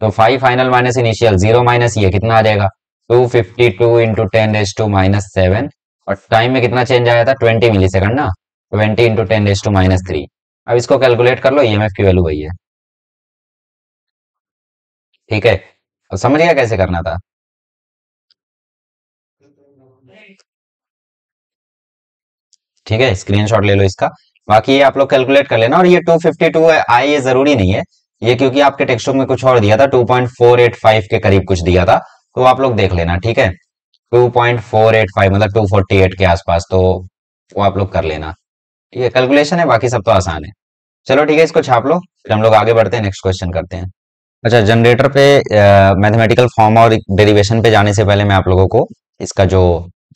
तो 5 final minus initial, zero minus ये कितना आ जाएगा 252 इंटू 10⁻⁷, और टाइम में कितना चेंज आया था 20 मिली सेकंड ना, 20 इंटू 10⁻⁻3। अब इसको कैलकुलेट कर लो, ईएमएफ की वैल्यू वही है। ठीक है, अब समझ गया कैसे करना था। ठीक है, स्क्रीनशॉट ले लो इसका, बाकी ये आप लोग कैलकुलेट कर लेना। और ये 252 आई ये जरूरी नहीं है, ये क्योंकि आपके टेक्स्ट बुक में कुछ और दिया था, 2.485 के करीब कुछ दिया था, तो आप लोग देख लेना। ठीक है, 2.485 मतलब 248 के आसपास, तो वो आप लोग कर लेना। ठीक है, कैलकुलेशन है, बाकी सब तो आसान है। चलो ठीक है, इसको छाप लो, फिर हम लोग आगे बढ़ते हैं, नेक्स्ट क्वेश्चन करते हैं। अच्छा, जनरेटर पे मैथमेटिकल फॉर्म और डेरिवेशन पे जाने से पहले मैं आप लोगों को इसका जो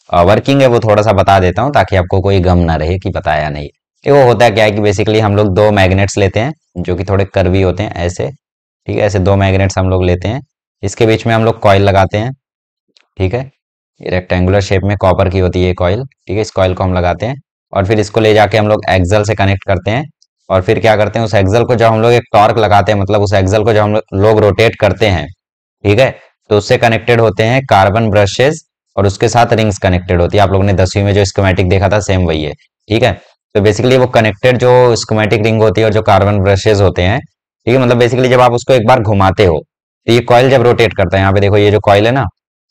वर्किंग है वो थोड़ा सा बता देता हूँ, ताकि आपको कोई गम ना रहे कि बताया नहीं। ये वो होता है क्या है कि बेसिकली हम लोग दो मैग्नेट्स लेते हैं जो कि थोड़े कर्वी होते हैं ऐसे। ठीक है, ऐसे दो मैग्नेट्स हम लोग लेते हैं, इसके बीच में हम लोग कॉइल लगाते हैं। ठीक है, ये रेक्टेंगुलर शेप में कॉपर की होती है कॉइल। ठीक है, इस कॉइल को हम लगाते हैं, और फिर इसको ले जाके हम लोग एक्सल से कनेक्ट करते हैं। और फिर क्या करते हैं, उस एक्सल को जब हम लोग एक टॉर्क लगाते हैं, मतलब उस एक्सल को जब हम लोग रोटेट करते हैं, ठीक है, तो उससे कनेक्टेड होते हैं कार्बन ब्रशेस, और उसके साथ रिंग्स कनेक्टेड होती है। आप लोगों ने 10वीं में जो स्कीमेटिक देखा था सेम वही है। ठीक है, तो बेसिकली वो कनेक्टेड जो स्कीमेटिक रिंग होती है और जो कार्बन ब्रशेस होते हैं, ठीक है, मतलब बेसिकली जब आप उसको एक बार घुमाते हो तो ये कॉइल जब रोटेट करता है, यहाँ पे देखो ये जो कॉइल है ना,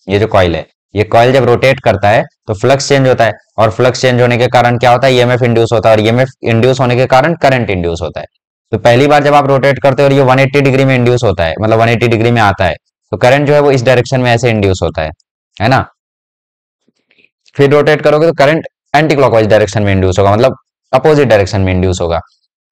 ये जो कॉइल है, ये कॉइल जब रोटेट करता है तो फ्लक्स चेंज होता है, और फ्लक्स चेंज होने के कारण क्या होता है, ईएमएफ इंड्यूस होता है, और ईएमएफ इंड्यूस होने के कारण करंट इंड्यूस होता है। तो पहली बार जब आप रोटेट करते हो और ये 180 डिग्री में इंड्यूस होता है, मतलब 180 डिग्री में आता है, तो करंट जो है वो इस डायरेक्शन में ऐसे इंड्यूस होता है ना। फिर रोटेट करोगे तो करंट एंटी क्लॉकवाइज डायरेक्शन में इंड्यूस होगा, मतलब अपोजिट डायरेक्शन में इंड्यूस होगा।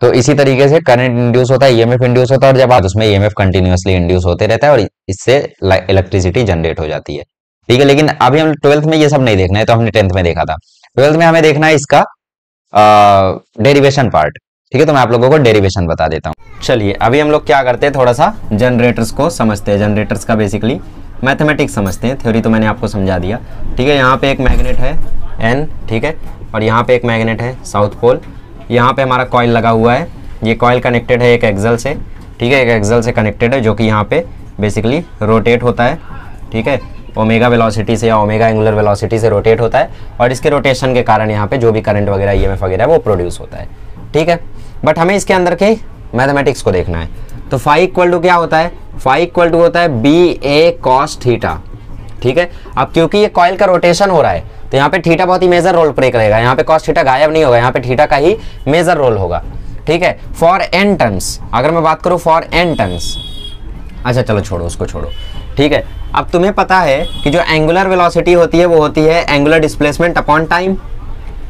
तो इसी तरीके से करंट इंड्यूस होता है, ईएमएफ इंड्यूस होता है, और जब आप उसमें ईएमएफ कंटिन्यूअसली इंड्यूस होते रहता है और इससे इलेक्ट्रिसिटी जनरेट हो जाती है। ठीक है, लेकिन अभी हम 12th में ये सब नहीं देखना है, तो हमने 10th में देखा था। 12th में हमें देखना है इसका डेरिवेशन पार्ट। ठीक है, तो मैं आप लोगों को डेरिवेशन बता देता हूँ। चलिए अभी हम लोग क्या करते हैं, थोड़ा सा जनरेटर्स को समझते हैं। जनरेटर्स का बेसिकली मैथमेटिक्स समझते हैं, थ्योरी तो मैंने आपको समझा दिया। ठीक है, यहाँ पे एक मैग्नेट है N, ठीक है, और यहाँ पे एक मैग्नेट है साउथ पोल। यहाँ पे हमारा कॉइल लगा हुआ है, ये कॉइल कनेक्टेड है एक एक्सल से। ठीक है, एक एक्सल से कनेक्टेड है जो कि यहाँ पे बेसिकली रोटेट होता है। ठीक है, ओमेगा वेलोसिटी से या ओमेगा एंगुलर वेलोसिटी से रोटेट होता है, और इसके रोटेशन के कारण यहाँ पे जो भी करंट वगैरह ईएमएफ वगैरह है वो प्रोड्यूस होता है। ठीक है, बट हमें इसके अंदर के मैथमेटिक्स को देखना है। तो फाई इक्वल टू क्या होता है, फाई इक्वल टू होता है बी ए कॉस थीटा। ठीक है, अब क्योंकि ये कॉइल का रोटेशन हो रहा है तो यहाँ पे थीटा बहुत ही मेजर रोल प्ले करेगा। यहाँ पे कॉस थीटा गायब नहीं होगा, यहाँ पे थीटा का ही मेजर रोल होगा। ठीक है, फॉर एन टर्न्स, अगर मैं बात करूँ फॉर एन टर्न्स, अच्छा चलो छोड़ो उसको छोड़ो। ठीक है, अब तुम्हें पता है कि जो एंगुलर वेलोसिटी होती है वो होती है एंगुलर डिस्प्लेसमेंट अपॉन टाइम।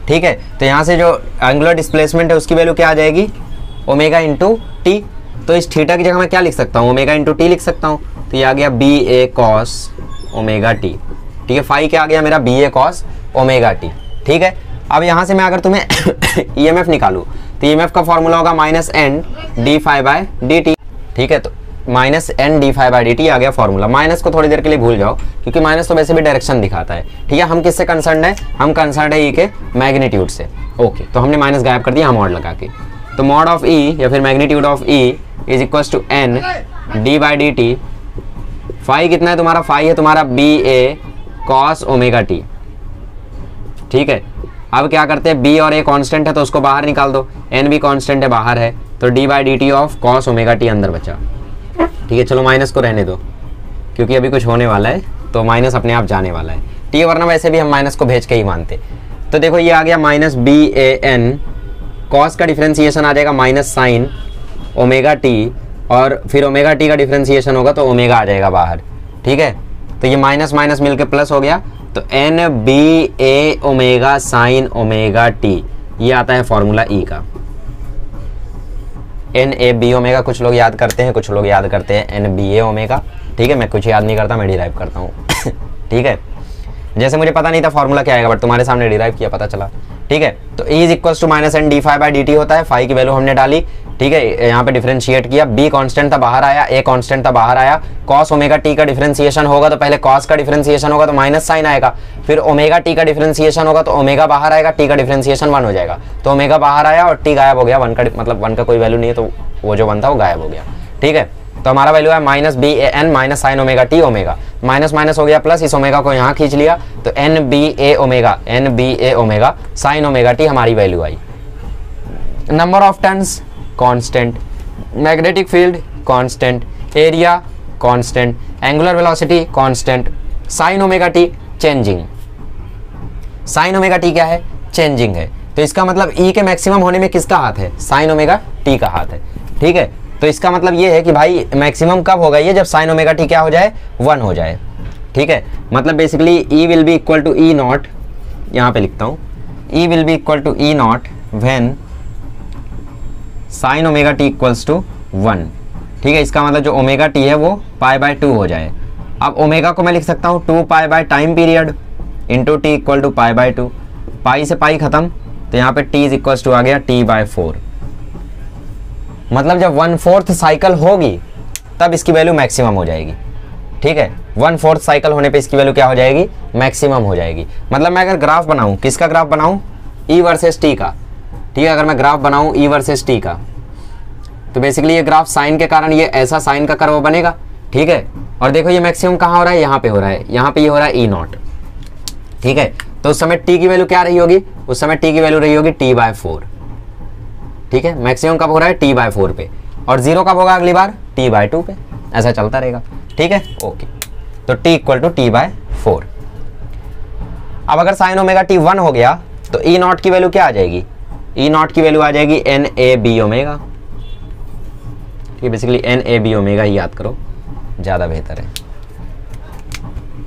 ठीक है, तो यहाँ से जो एंगुलर डिस्प्लेसमेंट है उसकी वैल्यू क्या आ जाएगी, ओमेगा इंटू टी। तो इस थीटा की जगह मैं क्या लिख सकता हूँ, ओमेगा इंटू टी लिख सकता हूँ। तो ये आ गया B A cos omega T. ठीक है, फाई क्या आ गया मेरा, B A cos omega T. ठीक है, अब यहाँ से मैं अगर तुम्हें ईएमएफ निकालूँ तो ईएमएफ का फॉर्मूला होगा minus N d phi by d t. ठीक है, तो minus N d phi by d t आ गया फॉर्मूला। माइनस को थोड़ी देर के लिए भूल जाओ क्योंकि माइनस तो वैसे भी डायरेक्शन दिखाता है। ठीक है, हम किससे कंसर्न है, हम कंसर्न है ई के मैग्नीट्यूड से। ओके, तो हमने माइनस गायब कर दिया मॉड लगा के। तो मॉड ऑफ ई या फिर magnitude of E is equal to N d by d t. Phi कितना है तुम्हारा, फाई है तुम्हारा B A cos omega T. ठीक है, अब क्या करते हैं, बी और ए कांस्टेंट है तो उसको बाहर निकाल दो, एन भी कांस्टेंट है बाहर है, तो D by d T of cos omega T अंदर बचा। ठीक है, चलो माइनस को रहने दो क्योंकि अभी कुछ होने वाला है तो माइनस अपने आप जाने वाला है। ठीक है, वरना वैसे भी हम माइनस को भेज के ही मानते। तो देखो ये आ गया minus B A N, cos का डिफ्रेंसिएशन आ जाएगा माइनस साइन ओमेगा टी, और फिर ओमेगा टी का डिफ्रेंसिएशन होगा तो ओमेगा आ जाएगा बाहर। ठीक है, तो ये माइनस माइनस मिलके प्लस हो गया, तो एन बी ए ओमेगा साइन ओमेगा टी, ये आता है फॉर्मूला ई का। एन ए बी ओमेगा कुछ लोग याद करते हैं, कुछ लोग याद करते हैं एन बी ए ओमेगा। ठीक है, मैं कुछ याद नहीं करता, मैं डिराइव करता हूँ। ठीक है, जैसे मुझे पता नहीं था फॉर्मूला क्या आएगा बट तुम्हारे सामने डिराइव किया, पता चला। ठीक है, तो E is equal to minus N d phi by d t होता है। फाई की वैल्यू हमने डाली, ठीक है, यहाँ पे डिफरेंशिएट किया, बी कांस्टेंट था बाहर आया, ए कांस्टेंट था बाहर आया। कॉस ओमेगा टी का डिफरेंशिएशन होगा तो पहले कॉस का डिफरेंशिएशन होगा तो माइनस साइन आएगा, फिर ओमेगा टी का डिफरेंशिएशन होगा तो ओमेगा बाहर आएगा, टी का डिफरेंशिएशन 1 हो जाएगा, तो ओमेगा बाहर आया और टी गायब हो गया। 1 का मतलब 1 का कोई वैल्यू नहीं है तो वो जो 1 था वो गायब हो गया। ठीक है, तो हमारा वैल्यू है minus B A N minus sine omega t, omega minus minus हो गया प्लस, इस ओमेगा को यहाँ खींच लिया तो एन बी ए ओमेगा, एन बी ए ओमेगा साइन ओमेगा टी हमारी value I. Number of turns constant, magnetic field constant, area constant, angular velocity constant, sign omega T changing. Sign omega T क्या है, changing है, तो इसका मतलब ई के maximum होने में किसका हाथ है, साइन ओमेगा टी का हाथ है। ठीक है, तो इसका मतलब ये है कि भाई मैक्सिमम कब होगा ये, जब साइन ओमेगा टी क्या हो जाए, 1 हो जाए। ठीक है, मतलब basically E will be equal to E naught, यहाँ पे लिखता हूँ, E will be equal to E naught when sine omega T equals to 1। ठीक है, इसका मतलब जो ओमेगा टी है वो पाई बाय 2 हो जाए। अब ओमेगा को मैं लिख सकता हूँ 2 pi by time period into T equal to pi by 2, pi से पाई खत्म, तो यहाँ पे टी इज इक्वल्स टू आ गया टी बाय 4। मतलब जब 1/4 साइकिल होगी तब इसकी वैल्यू मैक्सिमम हो जाएगी। ठीक है, 1/4 साइकिल होने पे इसकी वैल्यू क्या हो जाएगी, मैक्सिमम हो जाएगी। मतलब मैं अगर ग्राफ बनाऊं, किसका ग्राफ बनाऊं, ई वर्सेस टी का। ठीक है, अगर मैं ग्राफ बनाऊं ई वर्सेस टी का तो बेसिकली ये ग्राफ साइन के कारण ये ऐसा साइन का कर्व बनेगा। ठीक है, और देखो ये मैक्सिमम कहाँ हो रहा है, यहाँ पे हो रहा है, यहाँ पे ये हो रहा है ई नॉट। ठीक है, तो उस समय टी की वैल्यू क्या रही होगी, उस समय टी की वैल्यू रही होगी टी बाय 4। ठीक है, मैक्सिमम कब हो रहा है, टी बाय 4 पे, और जीरो कब होगा अगली बार, टी बाय 2 पे, ऐसा चलता रहेगा। ठीक है, ओके, तो T equal to T by 4। अब अगर साइन ओमेगा टी 1 हो गया तो ई नॉट की वैल्यू क्या आ जाएगी, ई नॉट की वैल्यू आ जाएगी एन ए बी ओमेगा। ठीक है, basically N A B omega ही याद करो, ज़्यादा बेहतर है,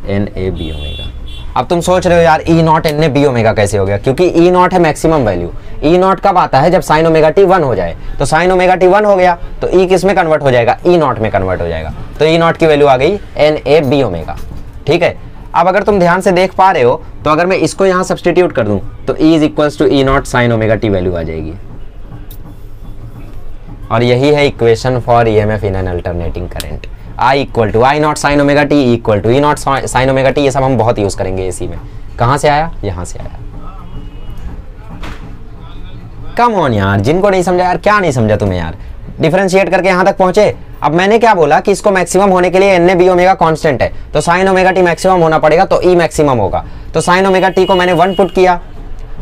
एन ए बी ओमेगा। अब तुम सोच रहे हो यार E naught N A B omega कैसे हो गया, क्योंकि ई नॉट है मैक्सिमम वैल्यू। ई नॉट कब आता है, जब साइन ओमेगा टी 1 हो जाए। तो साइन ओमेगा टी 1 हो गया तो ई किस में कन्वर्ट हो जाएगा, ई नॉट में कन्वर्ट हो जाएगा। तो ई नॉट की वैल्यू आ गई एन ए बी ओमेगा। ठीक है, अब अगर तुम ध्यान से देख पा रहे हो तो अगर मैं इसको यहां सब्सटीट्यूट कर दूं तो E is equals to E naught sine omega T value आ जाएगी। और यही है equation for EMF in an alternating current. I equal to I naught sine omega T equal to E naught sine omega T. ये सब हम बहुत use करेंगे एसी में। कहां से आया, यहां से आया। कम ऑन यार, जिनको नहीं समझा यार, क्या नहीं समझा तुम्हें यार, डिफरेंशिएट करके यहां तक पहुंचे। अब मैंने क्या बोला कि इसको मैक्सिमम होने के लिए N A B omega constant है, तो साइन ओमेगा टी मैक्सिमम होना पड़ेगा, तो ई मैक्सिमम होगा। तो साइन ओमेगा टी को मैंने 1 पुट किया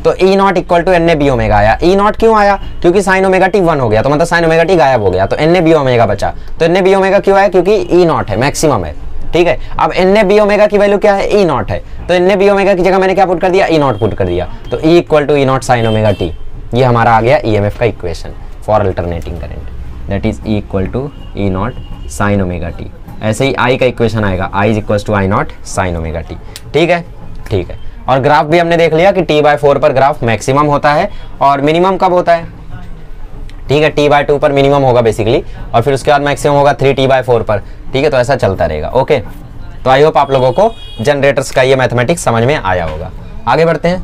तो E naught equal to N A B omega आया। ई नॉट क्यों आया, क्योंकि साइन ओमेगा टी 1 हो गया, तो मतलब साइन ओमेगा टी गायब हो गया, तो एन ए बी ओमेगा बचा। तो एन ए बी ओमेगा क्यों आया, क्योंकि ई नॉट है, मैक्सिमम है। ठीक है, अब एन ए बी ओमेगा की वैल्यू क्या है, ई नॉट है, तो एन ए बी ओमेगा की जगह मैंने क्या पुट कर दिया, ई नॉट पुट कर दिया। तो E equal to E naught sine omega T, ये हमारा आ गया ईएमएफ का equation for alternating current, that is E equal to E naught sine omega T. ऐसे ही आई का इक्वेशन आएगा, I is equal to I naught sine omega T. ठीक है, ठीक है। और ग्राफ भी हमने देख लिया कि t/4 पर ग्राफ मैक्सिमम होता है और मिनिमम कब होता है। ठीक है, t/2 पर मिनिमम होगा बेसिकली, और फिर उसके बाद मैक्सिमम होगा 3t/4 पर। ठीक है, तो ऐसा चलता रहेगा। ओके, तो आई होप आप लोगों को जनरेटर्स का ये मैथमेटिक्स समझ में आया होगा। आगे बढ़ते हैं।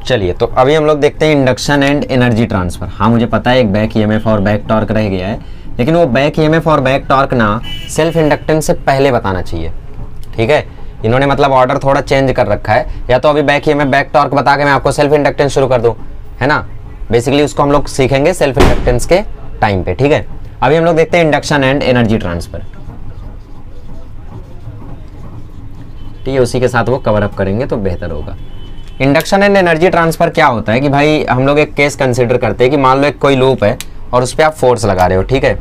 चलिए, तो अभी हम लोग देखते हैं इंडक्शन एंड एनर्जी ट्रांसफर। हाँ, मुझे पता है एक बैक ईएमएफ और बैक टॉर्क रह गया है, लेकिन वो बैक ईएमएफ और बैक टॉर्क ना सेल्फ इंडक्टेंस से पहले बताना चाहिए। ठीक है, इन्होंने मतलब ऑर्डर थोड़ा चेंज कर रखा है, या तो अभी बैक ईएमएफ बैक टॉर्क बता के मैं आपको सेल्फ इंडक्टेंस शुरू कर दूं, है ना। बेसिकली उसको हम लोग सीखेंगे सेल्फ इंडक्टेंस के टाइम पे। ठीक है, अभी हम लोग देखते हैं इंडक्शन एंड एनर्जी ट्रांसफर। ठीक है, उसी के साथ वो कवर अप करेंगे तो बेहतर होगा। इंडक्शन एंड एनर्जी ट्रांसफर क्या होता है कि भाई हम लोग एक केस कंसिडर करते हैं कि मान लो एक कोई लूप है और उस पर आप फोर्स लगा रहे हो। ठीक है,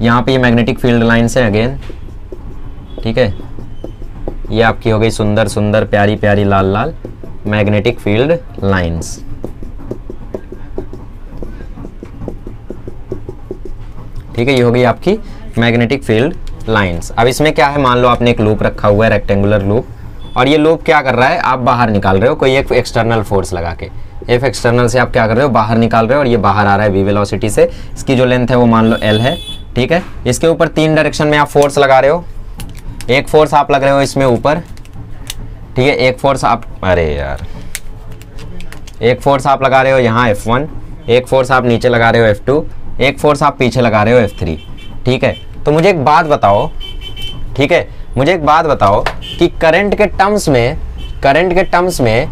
यहाँ पे ये मैग्नेटिक फील्ड लाइन्स है अगेन। ठीक है, ये आपकी हो गई सुंदर सुंदर प्यारी प्यारी लाल लाल मैग्नेटिक फील्ड लाइंस। ठीक है, ये हो गई आपकी मैग्नेटिक फील्ड लाइंस। अब इसमें क्या है, मान लो आपने एक लूप रखा हुआ है, रेक्टेंगुलर लूप, और ये लूप क्या कर रहा है, आप बाहर निकाल रहे हो कोई एक एक्सटर्नल फोर्स लगा के। एफ एक्सटर्नल से आप क्या कर रहे हो, बाहर निकाल रहे हो, और ये बाहर आ रहा है वी वेलोसिटी से। इसकी जो लेंथ है वो मान लो एल है। ठीक है, इसके ऊपर 3 डायरेक्शन में आप फोर्स लगा रहे हो। एक फोर्स आप लग रहे हो इसमें ऊपर। ठीक है, एक फोर्स आप, अरे यार, एक फोर्स आप लगा रहे हो यहाँ F1, एक फोर्स आप नीचे लगा रहे हो F2, एक फोर्स आप पीछे लगा रहे हो F3। ठीक है, तो मुझे एक बात बताओ, ठीक है, मुझे एक बात बताओ कि करंट के टर्म्स में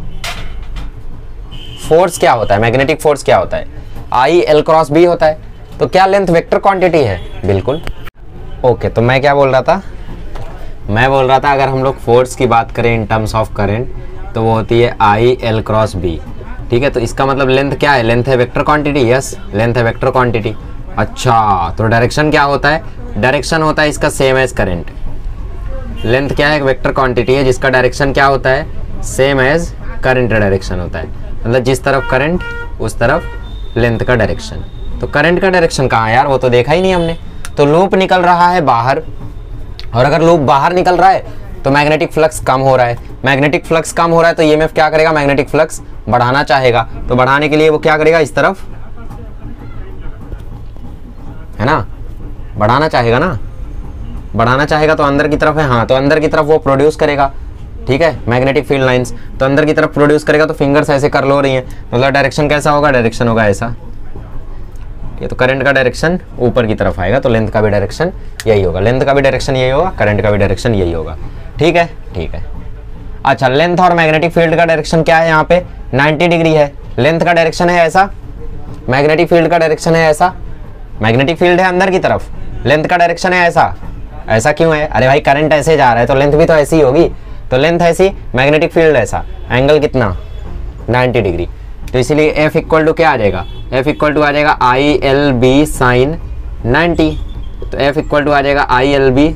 फोर्स क्या होता है, मैग्नेटिक फोर्स क्या होता है, आई एल क्रॉस बी होता है। तो क्या लेंथ वेक्टर क्वांटिटी है, बिल्कुल। ओके, तो मैं क्या बोल रहा था, मैं बोल रहा था अगर हम लोग फोर्स की बात करें इन टर्म्स ऑफ करंट तो वो होती है आई एल क्रॉस बी। ठीक है, तो इसका मतलब लेंथ क्या है, लेंथ है वेक्टर क्वांटिटी। यस, लेंथ है वेक्टर क्वांटिटी। अच्छा, तो डायरेक्शन क्या होता है, डायरेक्शन होता है इसका सेम एज करंट। लेंथ क्या है, वेक्टर क्वांटिटी है जिसका डायरेक्शन क्या होता है, सेम एज करंट डायरेक्शन होता है। मतलब जिस तरफ करंट उस तरफ लेंथ का डायरेक्शन। तो करंट का डायरेक्शन कहाँ है यार, वो तो देखा ही नहीं हमने। तो लूप निकल रहा है बाहर, और अगर लूप बाहर निकल रहा है तो मैग्नेटिक फ्लक्स कम हो रहा है। मैग्नेटिक फ्लक्स कम हो रहा है तो ईएमएफ क्या करेगा, मैग्नेटिक फ्लक्स बढ़ाना चाहेगा। तो बढ़ाने के लिए वो क्या करेगा, इस तरफ, है ना, बढ़ाना चाहेगा ना, बढ़ाना चाहेगा तो अंदर की तरफ है। हाँ, तो अंदर की तरफ वो प्रोड्यूस करेगा। ठीक है, मैग्नेटिक फील्ड लाइंस तो अंदर की तरफ प्रोड्यूस करेगा। तो फिंगर्स ऐसे कर लो रही हैं, मतलब डायरेक्शन कैसा होगा, डायरेक्शन होगा ऐसा। ये तो करंट का डायरेक्शन ऊपर की तरफ आएगा, तो लेंथ का भी डायरेक्शन यही होगा, लेंथ का भी डायरेक्शन यही होगा, करंट का भी डायरेक्शन यही होगा। ठीक है, ठीक है। अच्छा, लेंथ और मैग्नेटिक फील्ड का डायरेक्शन क्या है, यहाँ पे 90 डिग्री है। लेंथ का डायरेक्शन है ऐसा, मैग्नेटिक फील्ड का डायरेक्शन है ऐसा। मैग्नेटिक फील्ड है अंदर की तरफ, लेंथ का डायरेक्शन है ऐसा। ऐसा क्यों है, अरे भाई करंट ऐसे जा रहा है तो लेंथ भी तो ऐसी ही होगी। तो लेंथ ऐसी, मैग्नेटिक फील्ड ऐसा, एंगल कितना, 90 डिग्री। तो इसीलिए F इक्वल टू क्या आ जाएगा, F इक्वल टू आ जाएगा आई एल बी साइन 90। तो F इक्वल टू आ जाएगा आई एल बी।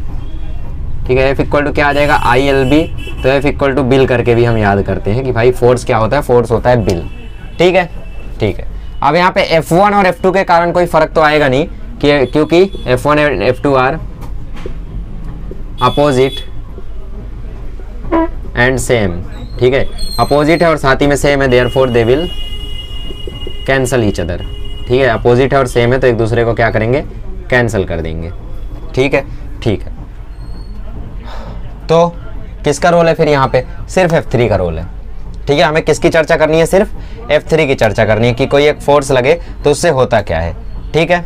ठीक है, F इक्वल टू क्या आ जाएगा, आई एल बी। तो F इक्वल टू बिल करके भी हम याद करते हैं कि भाई फोर्स क्या होता है, फोर्स होता है बिल। ठीक है, ठीक है। अब यहाँ पे F1 और F2 के कारण कोई फर्क तो आएगा नहीं, क्योंकि F1 और F2 are opposite and same, ठीक है, अपोजिट है और साथ ही में सेम है, therefore they will cancel each other, ठीक है, अपोजिट है और सेम है तो एक दूसरे को क्या करेंगे, कैंसिल कर देंगे, ठीक है, ठीक है। तो किसका रोल है फिर यहाँ पे, सिर्फ F3 का रोल है, ठीक है। हमें किसकी चर्चा करनी है, सिर्फ F3 की चर्चा करनी है कि कोई एक फोर्स लगे तो उससे होता क्या है, ठीक है,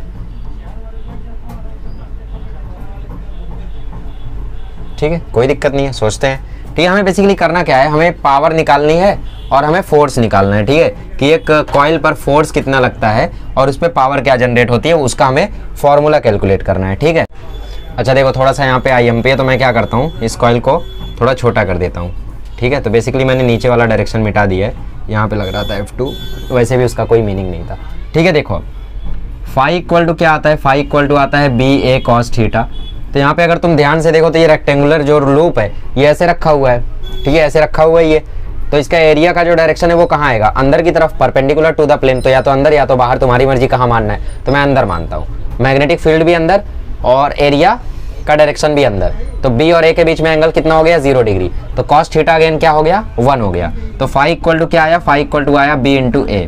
ठीक है, कोई दिक्कत नहीं है, सोचते हैं, ठीक है। हमें बेसिकली करना क्या है, हमें पावर निकालनी है और हमें फोर्स निकालना है, ठीक है, कि एक कॉइल पर फोर्स कितना लगता है और उस पर पावर क्या जनरेट होती है, उसका हमें फॉर्मूला कैलकुलेट करना है, ठीक है। अच्छा देखो, थोड़ा सा यहाँ पे IM पे है तो मैं क्या करता हूँ, इस कॉइल को थोड़ा छोटा कर देता हूँ, ठीक है। तो बेसिकली मैंने नीचे वाला डायरेक्शन मिटा दिया है, यहाँ पे लग रहा था F2, तो वैसे भी उसका कोई मीनिंग नहीं था, ठीक है। देखो फाई इक्वल टू क्या आता है, फाई इक्वल टू आता है BA cos थीटा। तो यहाँ पे अगर तुम ध्यान से देखो तो ये रेक्टेंगुलर जो लूप है ये ऐसे रखा हुआ है, ठीक है, ऐसे रखा हुआ है ये, तो इसका एरिया का जो डायरेक्शन है वो कहाँ आएगा, अंदर की तरफ, परपेंडिकुलर टू द प्लेन, तो या तो अंदर या तो बाहर, तुम्हारी मर्जी कहाँ मानना है, तो मैं अंदर मानता हूँ। मैग्नेटिक फील्ड भी अंदर और एरिया का डायरेक्शन भी अंदर, तो B और A के बीच में एंगल कितना हो गया, 0 डिग्री, तो cos थीटा अगेन क्या हो गया, 1 हो गया। तो फाई इक्वल टू क्या आया, फाई इक्वल टू आया B इंटू A।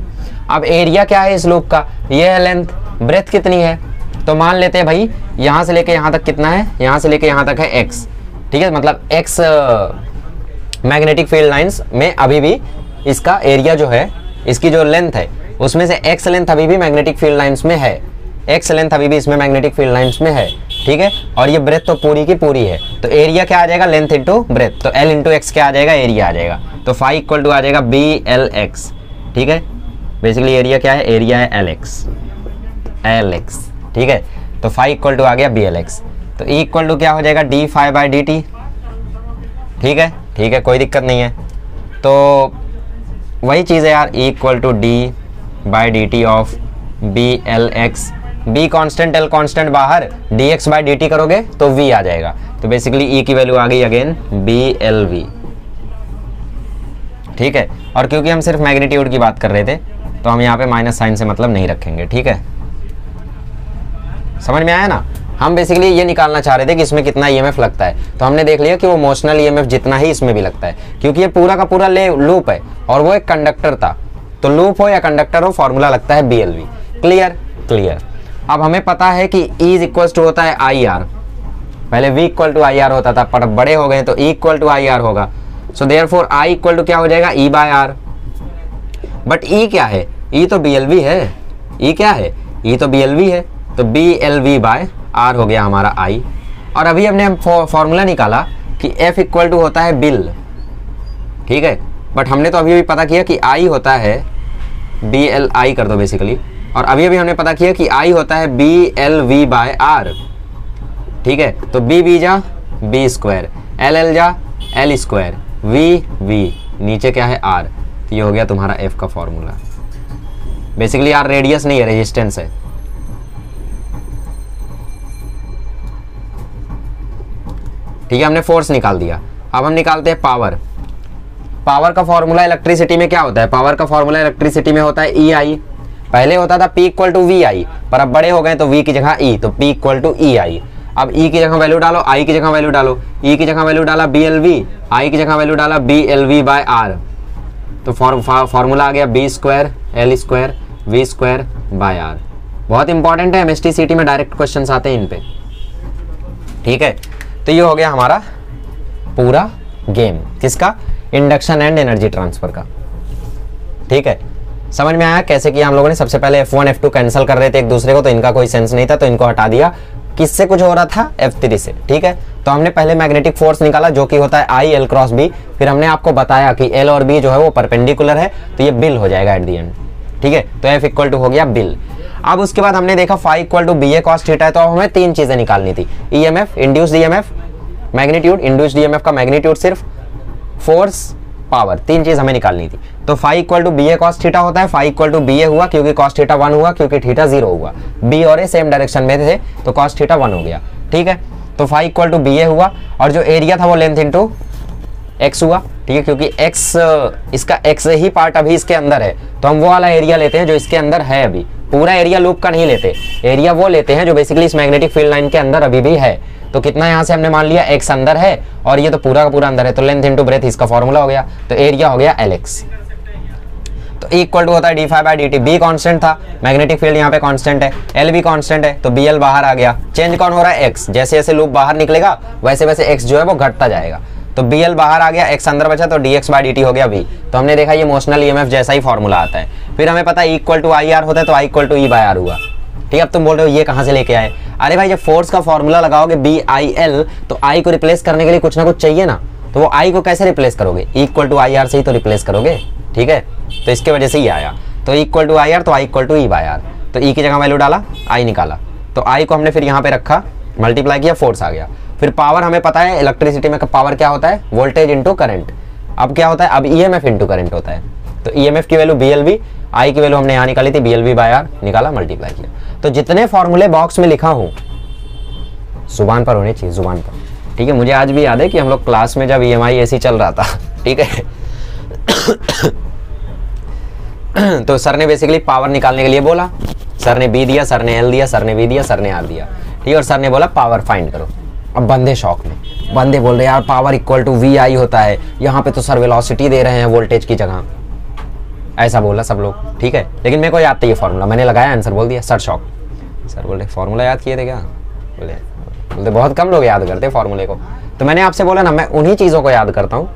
अब एरिया क्या है इस लूप का, ये है लेंथ, ब्रेथ कितनी है, तो मान लेते हैं भाई यहाँ से लेके यहाँ तक कितना है, यहाँ से लेके यहाँ तक है x, ठीक है, मतलब x मैग्नेटिक फील्ड लाइंस में अभी भी इसका एरिया जो है, इसकी जो लेंथ है उसमें से x लेंथ अभी भी मैग्नेटिक फील्ड लाइंस में है, x लेंथ अभी भी इसमें मैग्नेटिक फील्ड लाइंस में है, ठीक है। और ये ब्रेथ तो पूरी की पूरी है, तो एरिया क्या आ जाएगा, लेंथ इंटू ब्रेथ, तो L इंटू एक्स क्या आ जाएगा, एरिया आ जाएगा। तो फाई इक्वल टू आ जाएगा BLX, ठीक है। बेसिकली एरिया क्या है, एरिया है LX, ठीक है। तो फाई इक्वल टू आ गया BLX, तो E इक्वल टू क्या हो जाएगा, d फाई बाई dt, ठीक है, ठीक है, कोई दिक्कत नहीं है। तो वही चीज़ है यार, E equal to d by dt of BLX, B constant, L constant बाहर, dx बाई dt करोगे तो V आ जाएगा, तो बेसिकली E की वैल्यू आ गई अगेन BLV, ठीक है। और क्योंकि हम सिर्फ मैग्नीट्यूड की बात कर रहे थे तो हम यहाँ पे माइनस साइन से मतलब नहीं रखेंगे, ठीक है, समझ में आया ना। हम बेसिकली ये निकालना चाह रहे थे कि इसमें कितना EMF लगता है, तो हमने देख लिया कि वो मोशनल EMF जितना ही इसमें भी लगता है, क्योंकि ये पूरा का पूरा लूप है और वो एक कंडक्टर था, तो लूप हो या कंडक्टर हो फॉर्मूला लगता है BLV। Clear, clear. अब हमें पता है कि E इज इक्वल टू होता है IR, पहले V इक्वल टू IR होता था, पर बड़े हो गए तो E इक्वल टू IR होगा, so therefore I equal to क्या हो जाएगा, E by R। But E क्या है, E तो BLV है, E क्या है, E तो BLV है, तो BLV बाय R हो गया हमारा I। और अभी हमने फॉर्मूला निकाला कि F इक्वल टू होता है बिल, ठीक है, बट हमने तो अभी पता किया कि I होता है BLI कर दो बेसिकली, और अभी हमने पता किया कि I होता है BLV बाय R, ठीक है। तो B जा B स्क्वायर, L जा L स्क्वायर, V नीचे क्या है R, तो ये हो गया तुम्हारा F का फॉर्मूला। बेसिकली R रेडियस नहीं है, रेजिस्टेंस है, ठीक है। हमने फोर्स निकाल दिया, अब हम निकालते हैं पावर। पावर का फॉर्मूला इलेक्ट्रिसिटी में क्या होता है, पावर का फॉर्मूला इलेक्ट्रिसिटी में होता है EI, पहले होता था P इक्वल टू VI, पर अब बड़े हो गए तो V की जगह E, तो P इक्वल टू EI। अब E की जगह वैल्यू डालो, I की जगह वैल्यू डालो, E की जगह वैल्यू डाला BLV, I की जगह वैल्यू डाला BLV बाय R, तो फॉर्मूला आ गया B square L square V square by R। बहुत इंपॉर्टेंट है, MST CT में डायरेक्ट क्वेश्चन आते हैं इन पे, ठीक है। तो ये हो गया हमारा पूरा गेम, किसका, इंडक्शन एंड एनर्जी ट्रांसफर का, ठीक है। समझ में आया कैसे किया हम लोगों ने। सबसे पहले F1 F2 कैंसिल कर रहे थे एक दूसरे को, तो इनका कोई सेंस नहीं था, तो इनको हटा दिया। किससे कुछ हो रहा था, F3 से, ठीक है। तो हमने पहले मैग्नेटिक फोर्स निकाला जो कि होता है I L क्रॉस B, फिर हमने आपको बताया कि L और B जो है वो परपेंडिकुलर है, तो ये बिल हो जाएगा एट द एंड, ठीक है। तो F इक्वल टू हो गया बिल। अब उसके बाद हमने देखा phi equal to BA cos theta है, तो अब हमें तीन चीजें निकालनी थी, EMF, induced EMF, magnitude, induced EMF का मैग्नीट्यूड सिर्फ, फोर्स, पावर, तीन चीज हमें निकालनी थी। तो phi equal to BA cos theta होता है, फाई इक्वल टू BA हुआ क्योंकि cos थीटा 1 हुआ, क्योंकि थीटा 0 हुआ, B और A सेम डायरेक्शन में थे तो cos थीटा 1 हो गया, ठीक है। तो फाई इक्वल टू BA हुआ, और जो एरिया था वो लेंथ इंटू x हुआ, ठीक है, क्योंकि x इसका x ही पार्ट अभी इसके अंदर है, तो हम वो वाला एरिया लेते हैं जो इसके अंदर है, अभी पूरा एरिया लूप का नहीं लेते, एरिया वो लेते हैं जो बेसिकली इस मैग्नेटिक फील्ड लाइन के अंदर अभी भी है। तो कितना यहाँ से हमने मान लिया x अंदर है और ये तो पूरा का पूरा अंदर है, तो लेंथ इंटू ब्रेथ इसका फॉर्मूला हो गया, तो एरिया हो गया Lx। तो इक्वल टू होता है d∅/dt। b कांस्टेंट था, मैग्नेटिक फील्ड यहाँ पे कांस्टेंट है, L भी कांस्टेंट है, तो Bl बाहर आ गया। चेंज कौन हो रहा है? x। जैसे जैसे लूप बाहर निकलेगा वैसे वैसे x जो है वो घटता जाएगा, तो Bl बाहर आ गया, x अंदर बचा, तो dx/dt हो गया v। तो हमने देखा ये मोशनल ईएमएफ जैसा ही फॉर्मूला आता है। फिर हमें पता है इक्वल टू IR होता है, तो I इक्वल टू E/R हुआ। ठीक है, अब तुम बोल रहे हो ये कहाँ से लेके आए? अरे भाई जब फोर्स का फॉर्मूला लगाओगे BIL, तो I को रिप्लेस करने के लिए कुछ ना कुछ चाहिए ना, तो वो I को कैसे रिप्लेस करोगे? इक्वल टू IR से ही तो रिप्लेस करोगे। ठीक है, तो इसके वजह से ही आया, तो इक्वल टू IR, तो I इक्वल टू E/R। तो E की जगह वैल्यू डाला, I निकाला, तो I को हमने फिर यहाँ पे रखा, मल्टीप्लाई किया, फोर्स आ गया। फिर पावर हमें पता है इलेक्ट्रिसिटी में पावर क्या होता है? Voltage into current. अब क्या होता है? अब EMF इंटू करंट होता है, तो EMF की वैल्यू BLV, I की वैल्यू हमने यहाँ निकाली थी BLV/R, निकाला, मल्टीप्लाई किया। तो जितने फॉर्मूले बॉक्स में लिखा हूँ जुबान पर होने चाहिए, जुबान पर। ठीक है, मुझे आज भी याद है कि हम लोग क्लास में जब EMI AC चल रहा था, ठीक है तो सर ने बेसिकली पावर निकालने के लिए बोला, सर ने B दिया, सर ने L दिया, सर ने V दिया, सर ने R दिया। ठीक है, और सर ने बोला पावर फाइंड करो। अब बंदे शौक में, बंदे बोल रहे यार पावर इक्वल टू VI होता है, यहाँ पे तो सर वेलोसिटी दे रहे हैं वोल्टेज की जगह, ऐसा बोला सब लोग। ठीक है, लेकिन मेरे को याद था ये फॉर्मूला, मैंने लगाया, आंसर बोल दिया, सर शौक। सर बोले फॉर्मूला याद किए थे क्या? बोलते बहुत कम लोग याद करते फॉर्मूले को। तो मैंने आपसे बोला ना, मैं उन्हीं चीज़ों को याद करता हूँ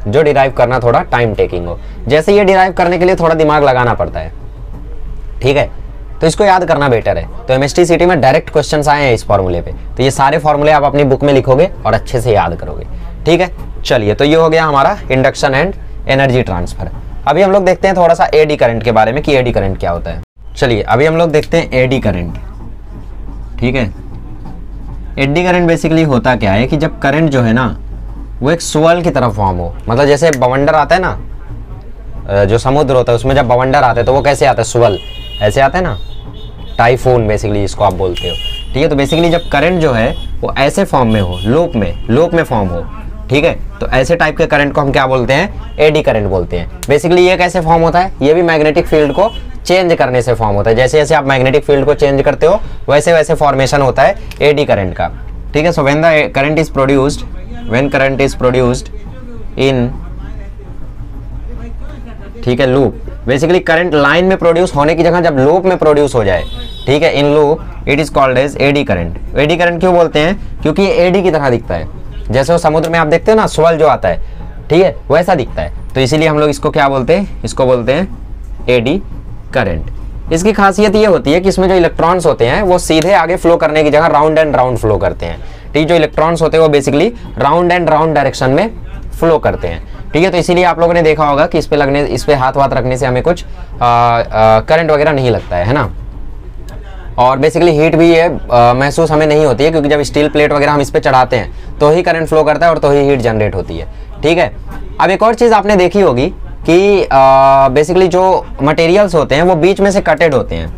जो डिराइव करना थोड़ा टाइम टेकिंग हो। जैसे ये डिराइव करने के लिए थोड़ा दिमाग लगाना पड़ता है, ठीक है, तो इसको याद करना बेटर है। तो MST CT में डायरेक्ट क्वेश्चंस आए हैं इस फॉर्मूले पे, तो ये सारे फॉर्मूले आप अपनी बुक में लिखोगे और अच्छे से याद करोगे। ठीक है, चलिए, तो ये हो गया हमारा इंडक्शन एंड एनर्जी ट्रांसफर। अभी हम लोग देखते हैं थोड़ा सा एडी करंट के बारे में कि एडी करंट क्या होता है। चलिए, अभी हम लोग देखते हैं एडी करंट। ठीक है, एडी करंट बेसिकली होता क्या है कि जब करंट जो है ना वो एक स्वर्ल की तरफ फॉर्म हो, मतलब जैसे बवंडर आता है ना, जो समुद्र होता है उसमें जब बवंडर आते हैं तो वो कैसे आता है? स्वर्ल, ऐसे आता है ना, टाइफून बेसिकली इसको आप बोलते हो। ठीक है, तो बेसिकली जब करंट जो है वो ऐसे फॉर्म में हो, लूप में फॉर्म हो, ठीक है, तो ऐसे टाइप के करंट को हम क्या बोलते हैं? एडी करंट बोलते हैं। बेसिकली ये कैसे फॉर्म होता है? ये भी मैग्नेटिक फील्ड को चेंज करने से फॉर्म होता है। जैसे जैसे आप मैग्नेटिक फील्ड को चेंज करते हो वैसे वैसे फॉर्मेशन होता है एडी करंट का। ठीक है, so when the current is produced, when current is produced in, ठीक है, लूप, बेसिकली करंट लाइन में प्रोड्यूस होने की जगह जब लूप में प्रोड्यूस हो जाए, ठीक है, in loop, it is called as eddy current. Eddy current क्यों बोलते हैं? क्योंकि ये एडी की तरह दिखता है, जैसे वो समुद्र में आप देखते हो ना स्वर्ल जो आता है, ठीक है, वैसा दिखता है, तो इसीलिए हम लोग इसको क्या बोलते हैं? इसको बोलते हैं एडी करंट। इसकी खासियत ये होती है कि इसमें जो इलेक्ट्रॉन्स होते हैं वो सीधे आगे फ्लो करने की जगह राउंड एंड राउंड फ्लो करते हैं। ठीक, जो इलेक्ट्रॉन्स होते हैं वो basically round and round direction में फ्लो करते हैं। ठीक है, तो इसीलिए आप लोगों ने देखा होगा कि इस पे हाथ रखने से हमें कुछ करंट वगैरह नहीं लगता है ना, और बेसिकली हीट भी ये महसूस हमें नहीं होती है, क्योंकि जब स्टील प्लेट वगैरह हम इस पे चढ़ाते हैं तो ही करंट फ्लो करता है और तो ही हीट जनरेट होती है। ठीक है, अब एक और चीज़ आपने देखी होगी कि बेसिकली जो मटेरियल्स होते हैं वो बीच में से कटेड होते हैं।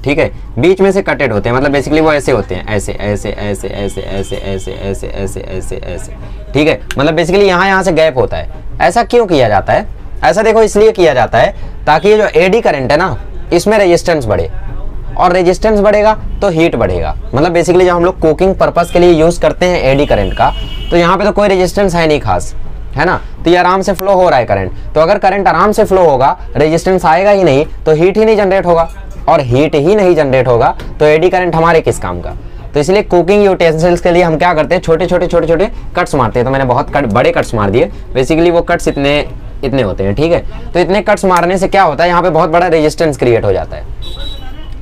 ठीक है, बीच में से कटेड होते हैं, मतलब बेसिकली वो ऐसे होते हैं, ऐसे ऐसे ऐसे ऐसे ऐसे ऐसे ऐसे ऐसे ऐसे ऐसे। ठीक है, मतलब बेसिकली यहाँ से गैप होता है। ऐसा क्यों किया जाता है? ऐसा देखो इसलिए किया जाता है ताकि ये जो एडी करंट है ना, इसमें रेजिस्टेंस बढ़े, और रेजिस्टेंस बढ़ेगा तो हीट बढ़ेगा। मतलब बेसिकली जब हम लोग कुकिंग पर्पस के लिए यूज करते हैं एडी करंट का, तो यहाँ पे तो कोई रेजिस्टेंस है नहीं खास, है ना, तो ये आराम से फ्लो हो रहा है करंट। तो अगर करंट आराम से फ्लो होगा, रेजिस्टेंस आएगा ही नहीं, तो हीट ही नहीं जनरेट होगा, और हीट ही नहीं जनरेट होगा तो एडी करंट हमारे किस काम का? तो इसलिए कुकिंग यूटेंसिल्स के लिए हम क्या करते हैं? छोटे छोटे कट्स मारते हैं। तो मैंने बहुत बड़े कट्स मार दिए। बेसिकली वो कट्स इतने होते हैं। ठीक है, तो इतने कट्स मारने से क्या होता है? यहाँ पे बहुत बड़ा रेजिस्टेंस क्रिएट हो जाता है।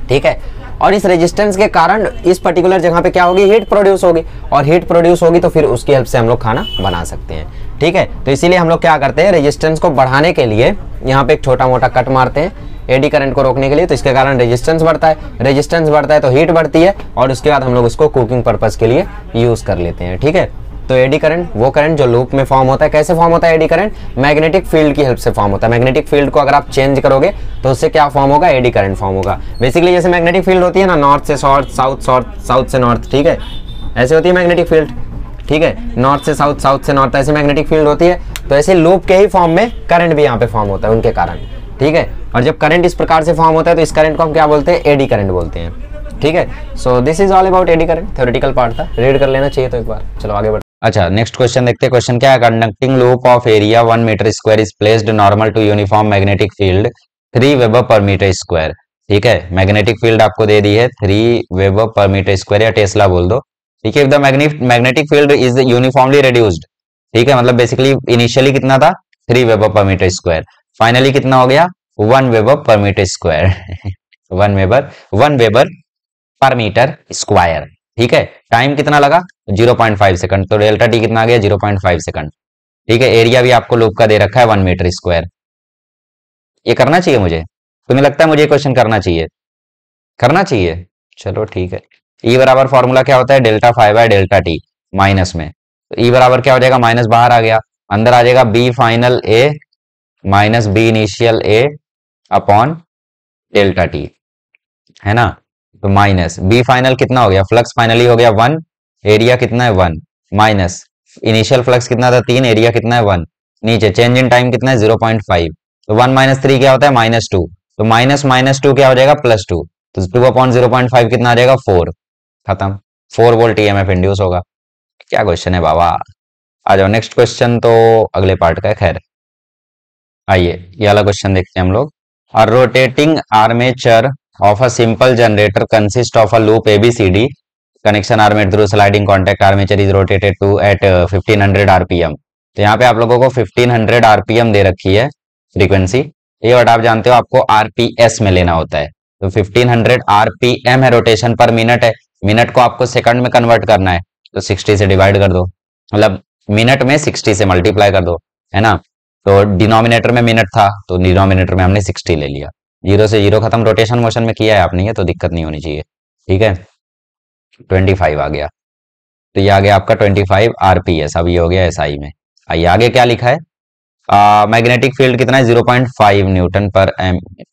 ठीक है, और इस रेजिस्टेंस के कारण इस पर्टिकुलर जगह पे क्या होगी? हीट प्रोड्यूस होगी, और हीट प्रोड्यूस होगी तो फिर उसकी हेल्प से हम लोग खाना बना सकते हैं। ठीक है, तो इसीलिए हम लोग क्या करते हैं? रेजिस्टेंस को बढ़ाने के लिए यहाँ पे एक छोटा मोटा कट मारते हैं एडी करंट को रोकने के लिए। तो इसके कारण रेजिस्टेंस बढ़ता है, रेजिस्टेंस बढ़ता है तो हीट बढ़ती है, और उसके बाद हम लोग उसको कुकिंग पर्पस के लिए यूज कर लेते हैं। ठीक है, तो एडी करंट वो करंट जो लूप में फॉर्म होता है। कैसे फॉर्म होता है एडी करंट? मैग्नेटिक फील्ड की हेल्प से फॉर्म होता है। मैग्नेटिक फील्ड को अगर आप चेंज करोगे तो उससे क्या फॉर्म होगा? एडी करंट फॉर्म होगा। बेसिकली जैसे मैग्नेटिक फील्ड होती है ना, नॉर्थ से साउथ, साउथ से नॉर्थ, ठीक है, ऐसे होती है मैग्नेटिक फील्ड। ठीक है, नॉर्थ से साउथ, साउथ से नॉर्थ, ऐसे मैग्नेटिक फील्ड होती है। तो ऐसे लूप के ही फॉर्म में करंट भी यहाँ पे फॉर्म होता है उनके कारण। ठीक है, और जब करंट इस प्रकार से फॉर्म होता है तो इस करंट को हम क्या बोलते हैं? एडी करंट बोलते हैं। ठीक है। So this is all about eddy current, theoretical part था, रीड कर लेना चाहिए तो एक बार। चलो आगे बढ़। अच्छा, नेक्स्ट क्वेश्चन देखते हैं। क्वेश्चन क्या है? Conducting loop of area 1 metre square is placed normal to uniform magnetic field 3 weber per metre square. ठीक है, मैग्नेटिक फील्ड आपको दे दी है 3 वेबर पर मीटर स्क्वायर, या टेस्ला बोल दो। ठीक है, the magnetic field is uniformly reduced. ठीक है, मतलब बेसिकली इनिशियली कितना था? 3 weber per metre square, finally कितना हो गया? 1 weber per metre square 1 weber per metre square. ठीक है, टाइम कितना लगा? 0.5 सेकंड, तो डेल्टा टी कितना आ गया? 0.5 सेकंड। ठीक है, एरिया भी आपको लूप का दे रखा है 1 मीटर स्क्वायर। ये करना चाहिए मुझे, तुम्हें लगता है मुझे क्वेश्चन करना चाहिए? करना चाहिए, चलो ठीक है। ई बराबर फॉर्मूला क्या होता है? Delta five by delta T minus में, तो ई बराबर क्या हो जाएगा? माइनस बाहर आ गया, अंदर आ जाएगा बी फाइनल ए माइनस बी इनिशियल ए अपॉन डेल्टा टी, है ना। तो माइनस बी फाइनल कितना हो गया? फ्लक्स फाइनली हो गया 1, एरिया कितना है 1, माइनस इनिशियल फ्लक्स कितना था 3, एरिया कितना है 1, नीचे चेंज इन टाइम कितना है 0.5, तो 1 माइनस 3 क्या होता है? -2, तो माइनस माइनस 2 क्या हो जाएगा? +2, तो 2 अपॉन 0.5 कितना आ जाएगा? 4, खत्म। 4 वोल्ट ईएमएफ इंड्यूस होगा। क्या क्वेश्चन है बाबा। आ जाओ नेक्स्ट क्वेश्चन तो अगले पार्ट का है। खैर आइए ये वाला क्वेश्चन देखते हैं हम लोग। A rotating armature of a simple generator consists of a loop ABCD. Connection are made through sliding contact. Armature is rotated to at 1500 RPM. तो यहाँ पे आप लोगों को 1500 RPM दे रखी है फ्रीक्वेंसी। ये वर्ड आप जानते हो, आपको RPS में लेना होता है। तो 1500 RPM है, रोटेशन पर मिनट है, मिनट को आपको सेकंड में कन्वर्ट करना है, तो 60 से डिवाइड कर दो, मतलब मिनट में 60 से मल्टीप्लाई कर दो, है ना। तो डिनोमिनेटर में मिनट था, तो डिनोमिनेटर में हमने 60 ले लिया, 0 से 0 खत्म। रोटेशन मोशन में किया है आपने, ये तो दिक्कत नहीं होनी चाहिए। ठीक है, 25 आ गया, तो ये आ गया आपका 25 RPS। अब ये हो गया SI में। आइए आगे क्या लिखा है? मैग्नेटिक फील्ड कितना है? 0.5 न्यूटन पर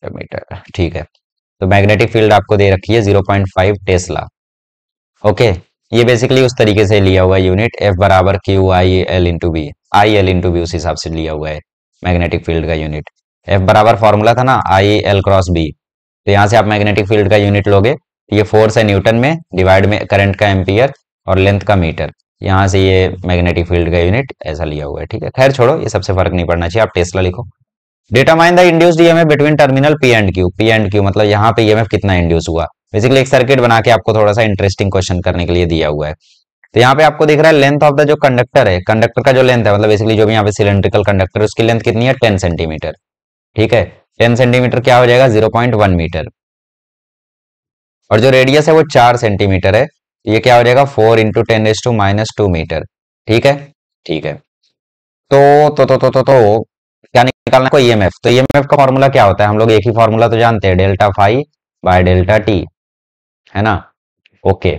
मीटर। ठीक है, तो मैग्नेटिक फील्ड आपको दे रखी है 0.5 टेस्ला। ओके, ये बेसिकली उस तरीके से लिया हुआ यूनिट, F बराबर Q I L into B, I L into B, उस हिसाब से लिया हुआ है मैग्नेटिक फील्ड का यूनिट। F बराबर फॉर्मूला था ना आई एल क्रॉस बी, तो यहाँ से आप मैग्नेटिक फील्ड का यूनिट लोगे, ये फोर्स है न्यूटन में, डिवाइड में करंट का एम्पियर और लेंथ का मीटर, यहाँ से ये मैग्नेटिक फील्ड का यूनिट ऐसा लिया हुआ है। ठीक है, खैर छोड़ो, ये सबसे फर्क नहीं पड़ना चाहिए, आप टेस्ला लिखो। Determine the induced EMF between terminal P and Q. P and Q मतलब यहाँ पे ईएमएफ कितना इंड्यूस हुआ। बेसिकली एक सर्किट बना के आपको थोड़ा सा इंटरेस्टिंग क्वेश्चन करने के लिए दिया हुआ है। तो यहाँ पे आपको दिख रहा है लेंथ ऑफ द जो कंडक्टर है, कंडक्टर का जो लेंथ है, मतलब बेसिकली जो भी यहाँ पे सिलेंड्रिकल कंडक्टर है उसकी लेंथ कितनी है? 10 सेंटीमीटर। ठीक है, 10 सेंटीमीटर क्या हो जाएगा? 0.1 मीटर। और जो रेडियस है वो 4 सेंटीमीटर है, ये क्या हो जाएगा? 4 इंटू 10⁻⁻² मीटर। ठीक है, ठीक है। तो क्या निकालना है? ईएमएफ। तो ईएमएफ का फॉर्मूला क्या होता है? हम लोग एक ही फॉर्मूला तो जानते हैं, delta phi by delta t, है ना। ओके,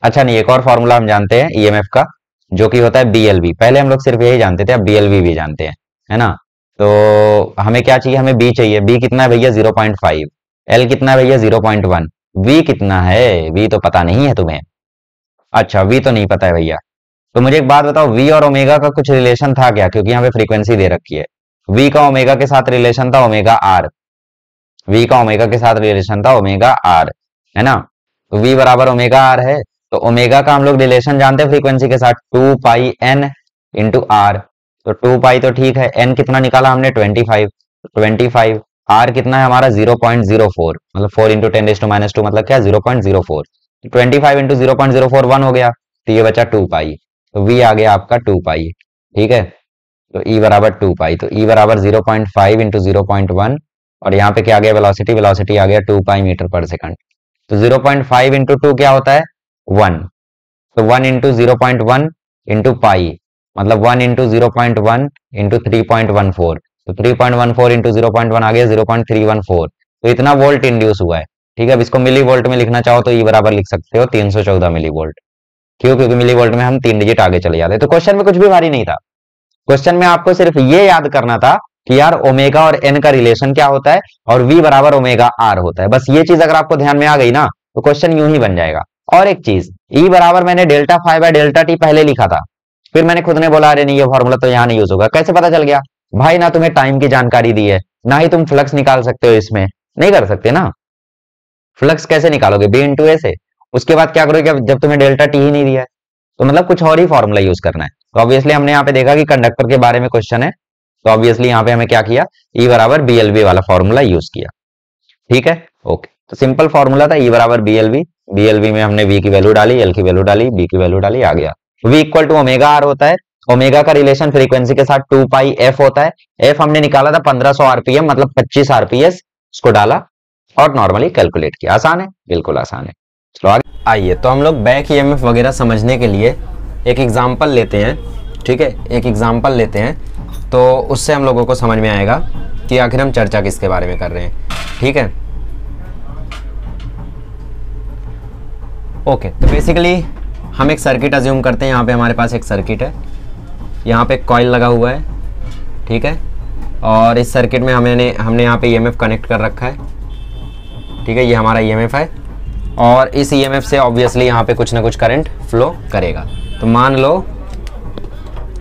अच्छा नहीं, एक और फॉर्मूला हम जानते हैं ईएमएफ का, जो कि होता है बीएलवी। पहले हम लोग सिर्फ यही जानते थे, अब बीएलवी भी जानते हैं, है ना। तो हमें क्या चाहिए? हमें बी चाहिए। बी कितना है भैया? 0.5। एल कितना है भैया? 0.1। वी कितना है? वी तो पता नहीं है तुम्हें? अच्छा, वी तो नहीं पता है भैया। तो मुझे एक बात बताओ, वी और ओमेगा का कुछ रिलेशन था क्या? क्योंकि यहाँ पे फ्रीक्वेंसी दे रखी है। वी का ओमेगा के साथ रिलेशन था ओमेगा आर, वी का ओमेगा के साथ रिलेशन था ओमेगा आर, है ना। तो वी बराबर ओमेगा आर है, तो ओमेगा का हम लोग रिलेशन जानते हैं फ्रीक्वेंसी के साथ, 2 πn इंटू आर। तो 2 पाई तो ठीक है, एन कितना निकाला हमने? 25। 25 आर कितना है हमारा? 0.04, मतलब 4 इंटू 10⁻² मतलब क्या? 0.04। 25 इंटू 0.04 1 हो गया, तो ये बचा 2 पाई, तो वी आ गया आपका 2 पाई। ठीक है, तो ई बराबर 2 पाई, तो ई बराबर 0.5 इंटू 0.1, और यहाँ पे क्या आ गया? वेलोसिटी, वेलोसिटी आ गया 2 पाई मीटर पर सेकंड। तो 0.5 इंटू 2 क्या होता है? 1, तो 1 इंटू 0.1 इंटू पाई मतलब 1 इंटू 0.1 इंटू 3.14, तो 3.14 इंटू 0.1 आ गया 0.314, तो इतना वोल्ट इंड्यूस हुआ है। ठीक है, अब इसको मिली वोल्ट में लिखना चाहो तो ई बराबर लिख सकते हो 314 मिली वोल्ट। क्यों? क्योंकि मिली वोल्ट में हम 3 डिजिट आगे चले जाते हैं। तो क्वेश्चन में कुछ भी भारी नहीं था, क्वेश्चन में आपको सिर्फ ये याद करना था कि यार ओमेगा और एन का रिलेशन क्या होता है, और वी बराबर ओमेगा आर होता है। बस ये चीज अगर आपको ध्यान में आ गई ना, तो क्वेश्चन यूं ही बन जाएगा। और एक चीज, ई बराबर मैंने delta five by delta T पहले लिखा था, फिर मैंने खुद ने बोला अरे नहीं ये फॉर्मूला तो यहाँ नहीं यूज होगा। कैसे पता चल गया भाई? ना तुम्हें टाइम की जानकारी दी है, ना ही तुम फ्लक्स निकाल सकते हो, इसमें नहीं कर सकते ना। फ्लक्स कैसे निकालोगे, बी इंटू ए से। उसके बाद क्या करोगे, जब तुम्हें डेल्टा टी ही नहीं दिया है तो मतलब कुछ और ही फॉर्मूला यूज करना है। तो ऑब्वियसली हमने यहाँ पे देखा कि कंडक्टर के बारे में क्वेश्चन है, तो ऑब्वियसली यहाँ पे हमें क्या किया, ई बराबर बी एल बी वाला फॉर्मूला यूज किया। ठीक है, ओके। तो सिंपल फॉर्मूला था ई बराबर बी एल बी में हमने वी की वैल्यू डाली, एल की वैल्यू डाली, बी की वैल्यू डाली, आ गया। V equal to omega R होता है, ओमेगा का रिलेशन फ्रीक्वेंसी के साथ 2 पाई एफ होता है। एफ हमने निकाला था 1500 आरपीएम मतलब 25 आरपीएस, उसको डाला और नॉर्मली कैलकुलेट किया। आसान है, बिल्कुल आसान है। चलो आगे आइए, तो हम लोग बैक ईएमएफ वगैरह समझने के लिए एक एग्जांपल लेते हैं। ठीक है, एक एग्जांपल लेते हैं तो उससे हम लोगों को समझ में आएगा कि आखिर हम चर्चा किसके बारे में कर रहे हैं। ठीक है, ओके। तो बेसिकली हम एक सर्किट अज्यूम करते हैं। यहाँ पे हमारे पास एक सर्किट है, यहाँ पे कॉइल लगा हुआ है। ठीक है, और इस सर्किट में हमने यहाँ पे ईएमएफ कनेक्ट कर रखा है। ठीक है, ये हमारा ईएमएफ है और इस ईएमएफ से ऑब्वियसली यहाँ पे कुछ ना कुछ करंट फ्लो करेगा। तो मान लो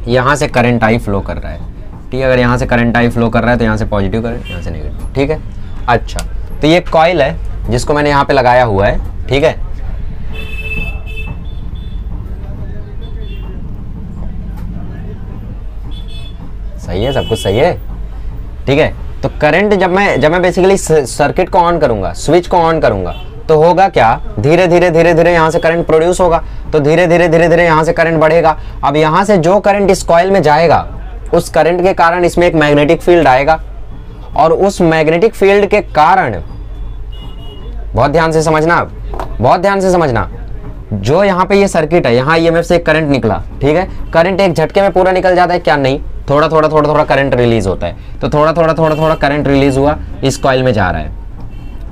यहाँ से करंट आई फ्लो कर रहा है। ठीक है, अगर यहाँ से करंट आई फ्लो कर रहा है तो यहाँ से पॉजिटिव करंट, यहाँ से नेगेटिव। ठीक है, अच्छा। तो ये कॉइल है जिसको मैंने यहाँ पे लगाया हुआ है। ठीक है, सही है, सब कुछ सही है। ठीक है, तो करंट जब मैं बेसिकली सर्किट को ऑन करूंगा, स्विच को ऑन करूंगा, तो होगा क्या, धीरे धीरे यहाँ से करंट प्रोड्यूस होगा। तो धीरे धीरे यहाँ से करंट बढ़ेगा। अब यहाँ से जो करंट इस कॉइल में जाएगा, उस करंट के कारण इसमें एक मैग्नेटिक फील्ड आएगा और उस मैग्नेटिक फील्ड के कारण, बहुत ध्यान से समझना, बहुत ध्यान से समझना, जो यहाँ पे ये सर्किट है, यहाँ ईएमएफ से एक करंट निकला। ठीक है, करंट एक झटके में पूरा निकल जाता है क्या, नहीं, थोड़ा थोड़ा करंट रिलीज होता है। तो थोड़ा करंट रिलीज हुआ, इस कॉइल में जा रहा है।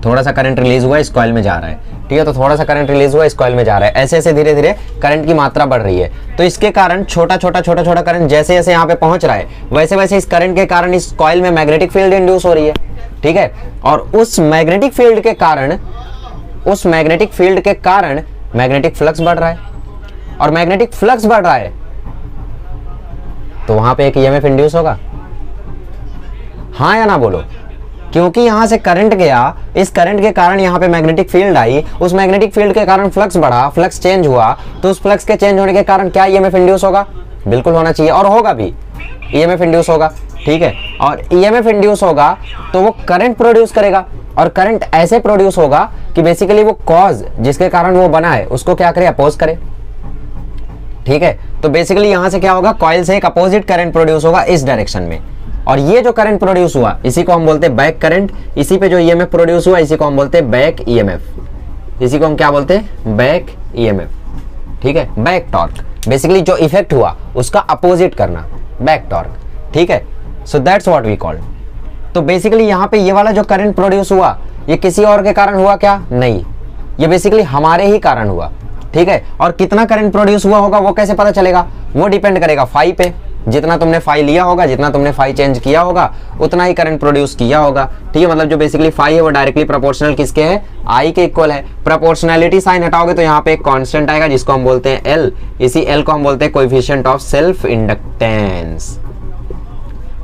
थोड़ा सा करंट रिलीज हुआ, इस कॉइल में जा रहा है। ठीक है, तो थोड़ा सा करंट रिलीज हुआ, इस कॉइल में जा रहा है। ऐसे ऐसे धीरे धीरे करंट की मात्रा बढ़ रही है। तो इसके कारण छोटा छोटा करंट जैसे जैसे यहाँ पे पहुंच रहा है, वैसे वैसे इस करंट के कारण इस कॉइल में मैग्नेटिक फील्ड इंड्यूस हो रही है। ठीक है, और उस मैग्नेटिक फील्ड के कारण मैग्नेटिक फ्लक्स बढ़ रहा है, और मैग्नेटिक फ्लक्स बढ़ रहा है तो वहां पे एक ईएमएफ इंड्यूस होगा। हाँ या ना बोलो, क्योंकि यहां से करंट गया, इस करंट के कारण यहां पे मैग्नेटिक फील्ड आई, उस मैग्नेटिक फील्ड के कारण फ्लक्स बढ़ा, फ्लक्स चेंज हुआ, तो उस फ्लक्स के चेंज होने के कारण क्या ईएमएफ इंड्यूस होगा, बिल्कुल होना चाहिए, और होगा भी, ईएमएफ इंड्यूस होगा। ठीक है, और ईएमएफ इंड्यूस होगा तो वो करंट प्रोड्यूस करेगा, और करंट ऐसे प्रोड्यूस होगा कि बेसिकली वो कॉज जिसके कारण वो बना है उसको क्या करे, अपोज करे। ठीक है, तो बेसिकली यहां से क्या होगा, कॉइल से एक अपोजिट करंट प्रोड्यूस होगा इस डायरेक्शन में, और ये जो करंट प्रोड्यूस हुआ इसी को हम बोलते हैं बैक करंट। इसी पे जो ईएमएफ प्रोड्यूस हुआ इसी को हम बोलते हैं बैक ईएमएफ। इसी को हम क्या बोलते हैं, बैक ईएमएफ। ठीक है, बैक टॉर्क, बेसिकली जो इफेक्ट हुआ उसका अपोजिट करना, बैक टॉर्क। ठीक है, so that's what we called. तो बेसिकली यहाँ पे ये वाला जो करंट प्रोड्यूस हुआ ये किसी और के कारण हुआ क्या, नहीं, ये बेसिकली हमारे ही कारण हुआ। ठीक है, और कितना करंट प्रोड्यूस हुआ होगा वो कैसे पता चलेगा, वो डिपेंड करेगा फाई पे। जितना तुमने फाई लिया होगा, जितना तुमने फाई चेंज किया होगा, उतना ही करंट प्रोड्यूस किया होगा। ठीक है, मतलब जो बेसिकली फाई है वो डायरेक्टली प्रोपोर्शनल किसके है, आई के इक्वल है। प्रोपोर्शनैलिटी साइन हटाओगे तो यहाँ पे एक कांस्टेंट आएगा जिसको हम बोलते हैं एल। इसी एल को हम बोलते हैं कोएफिशिएंट ऑफ सेल्फ इंडक्टेंस।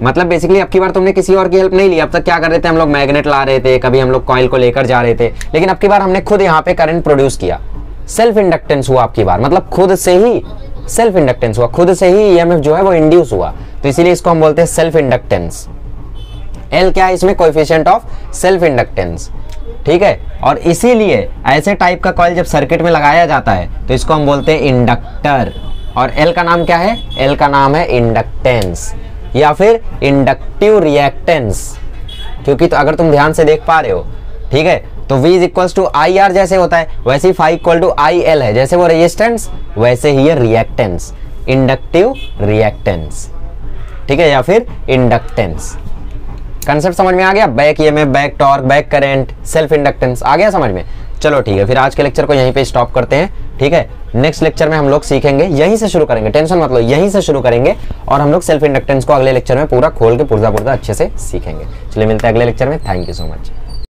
मतलब बेसिकली अब की बार तुमने किसी और की हेल्प नहीं ली। अब तक क्या कर रहे थे हम लोग, मैग्नेट ला रहे थे, कभी हम लोग कॉइल को लेकर जा रहे थे, लेकिन अब की बार हमने खुद यहाँ पे करंट प्रोड्यूस किया, सेल्फ इंडक्टेंस हुआ आपकी बार, मतलब खुद से ही सेल्फ इंडक्टेंस हुआ, खुद से ही ईएमएफ जो है वो इंड्यूस हुआ, तो इसीलिए इसको हम बोलते हैं सेल्फ इंडक्टेंस। एल क्या है इसमें, कोएफिशिएंट ऑफ सेल्फ इंडक्टेंस। ठीक है, और इसीलिए ऐसे टाइप का कॉइल जब सर्किट में लगाया जाता है तो इसको हम बोलते हैं इंडक्टर, और एल का नाम क्या है, एल का नाम है इंडक्टेंस या फिर इंडक्टिव रिएक्टेंस। क्योंकि तो अगर तुम ध्यान से देख पा रहे हो, ठीक है, तो V equals to I R जैसे होता है वैसे ही phi equal to I L है, जैसे वो रेजिस्टेंस वैसे ही ये रिएक्टेंस, इंडक्टिव रिएक्टेंस। ठीक है, या फिर इंडक्टेंस। कंसेप्ट समझ में आ गया, back EMF, back torque, back current, self inductance आ गया समझ में। चलो ठीक है, फिर आज के लेक्चर को यहीं पे स्टॉप करते हैं। ठीक है, नेक्स्ट लेक्चर में हम लोग सीखेंगे, यहीं से शुरू करेंगे, टेंशन मत लो, यहीं से शुरू करेंगे, और हम लोग सेल्फ इंडक्टेंस को अगले लेक्चर में पूरा खोल के पुर्जा अच्छे से सीखेंगे। चलिए मिलते हैं अगले लेक्चर में, थैंक यू सो मच।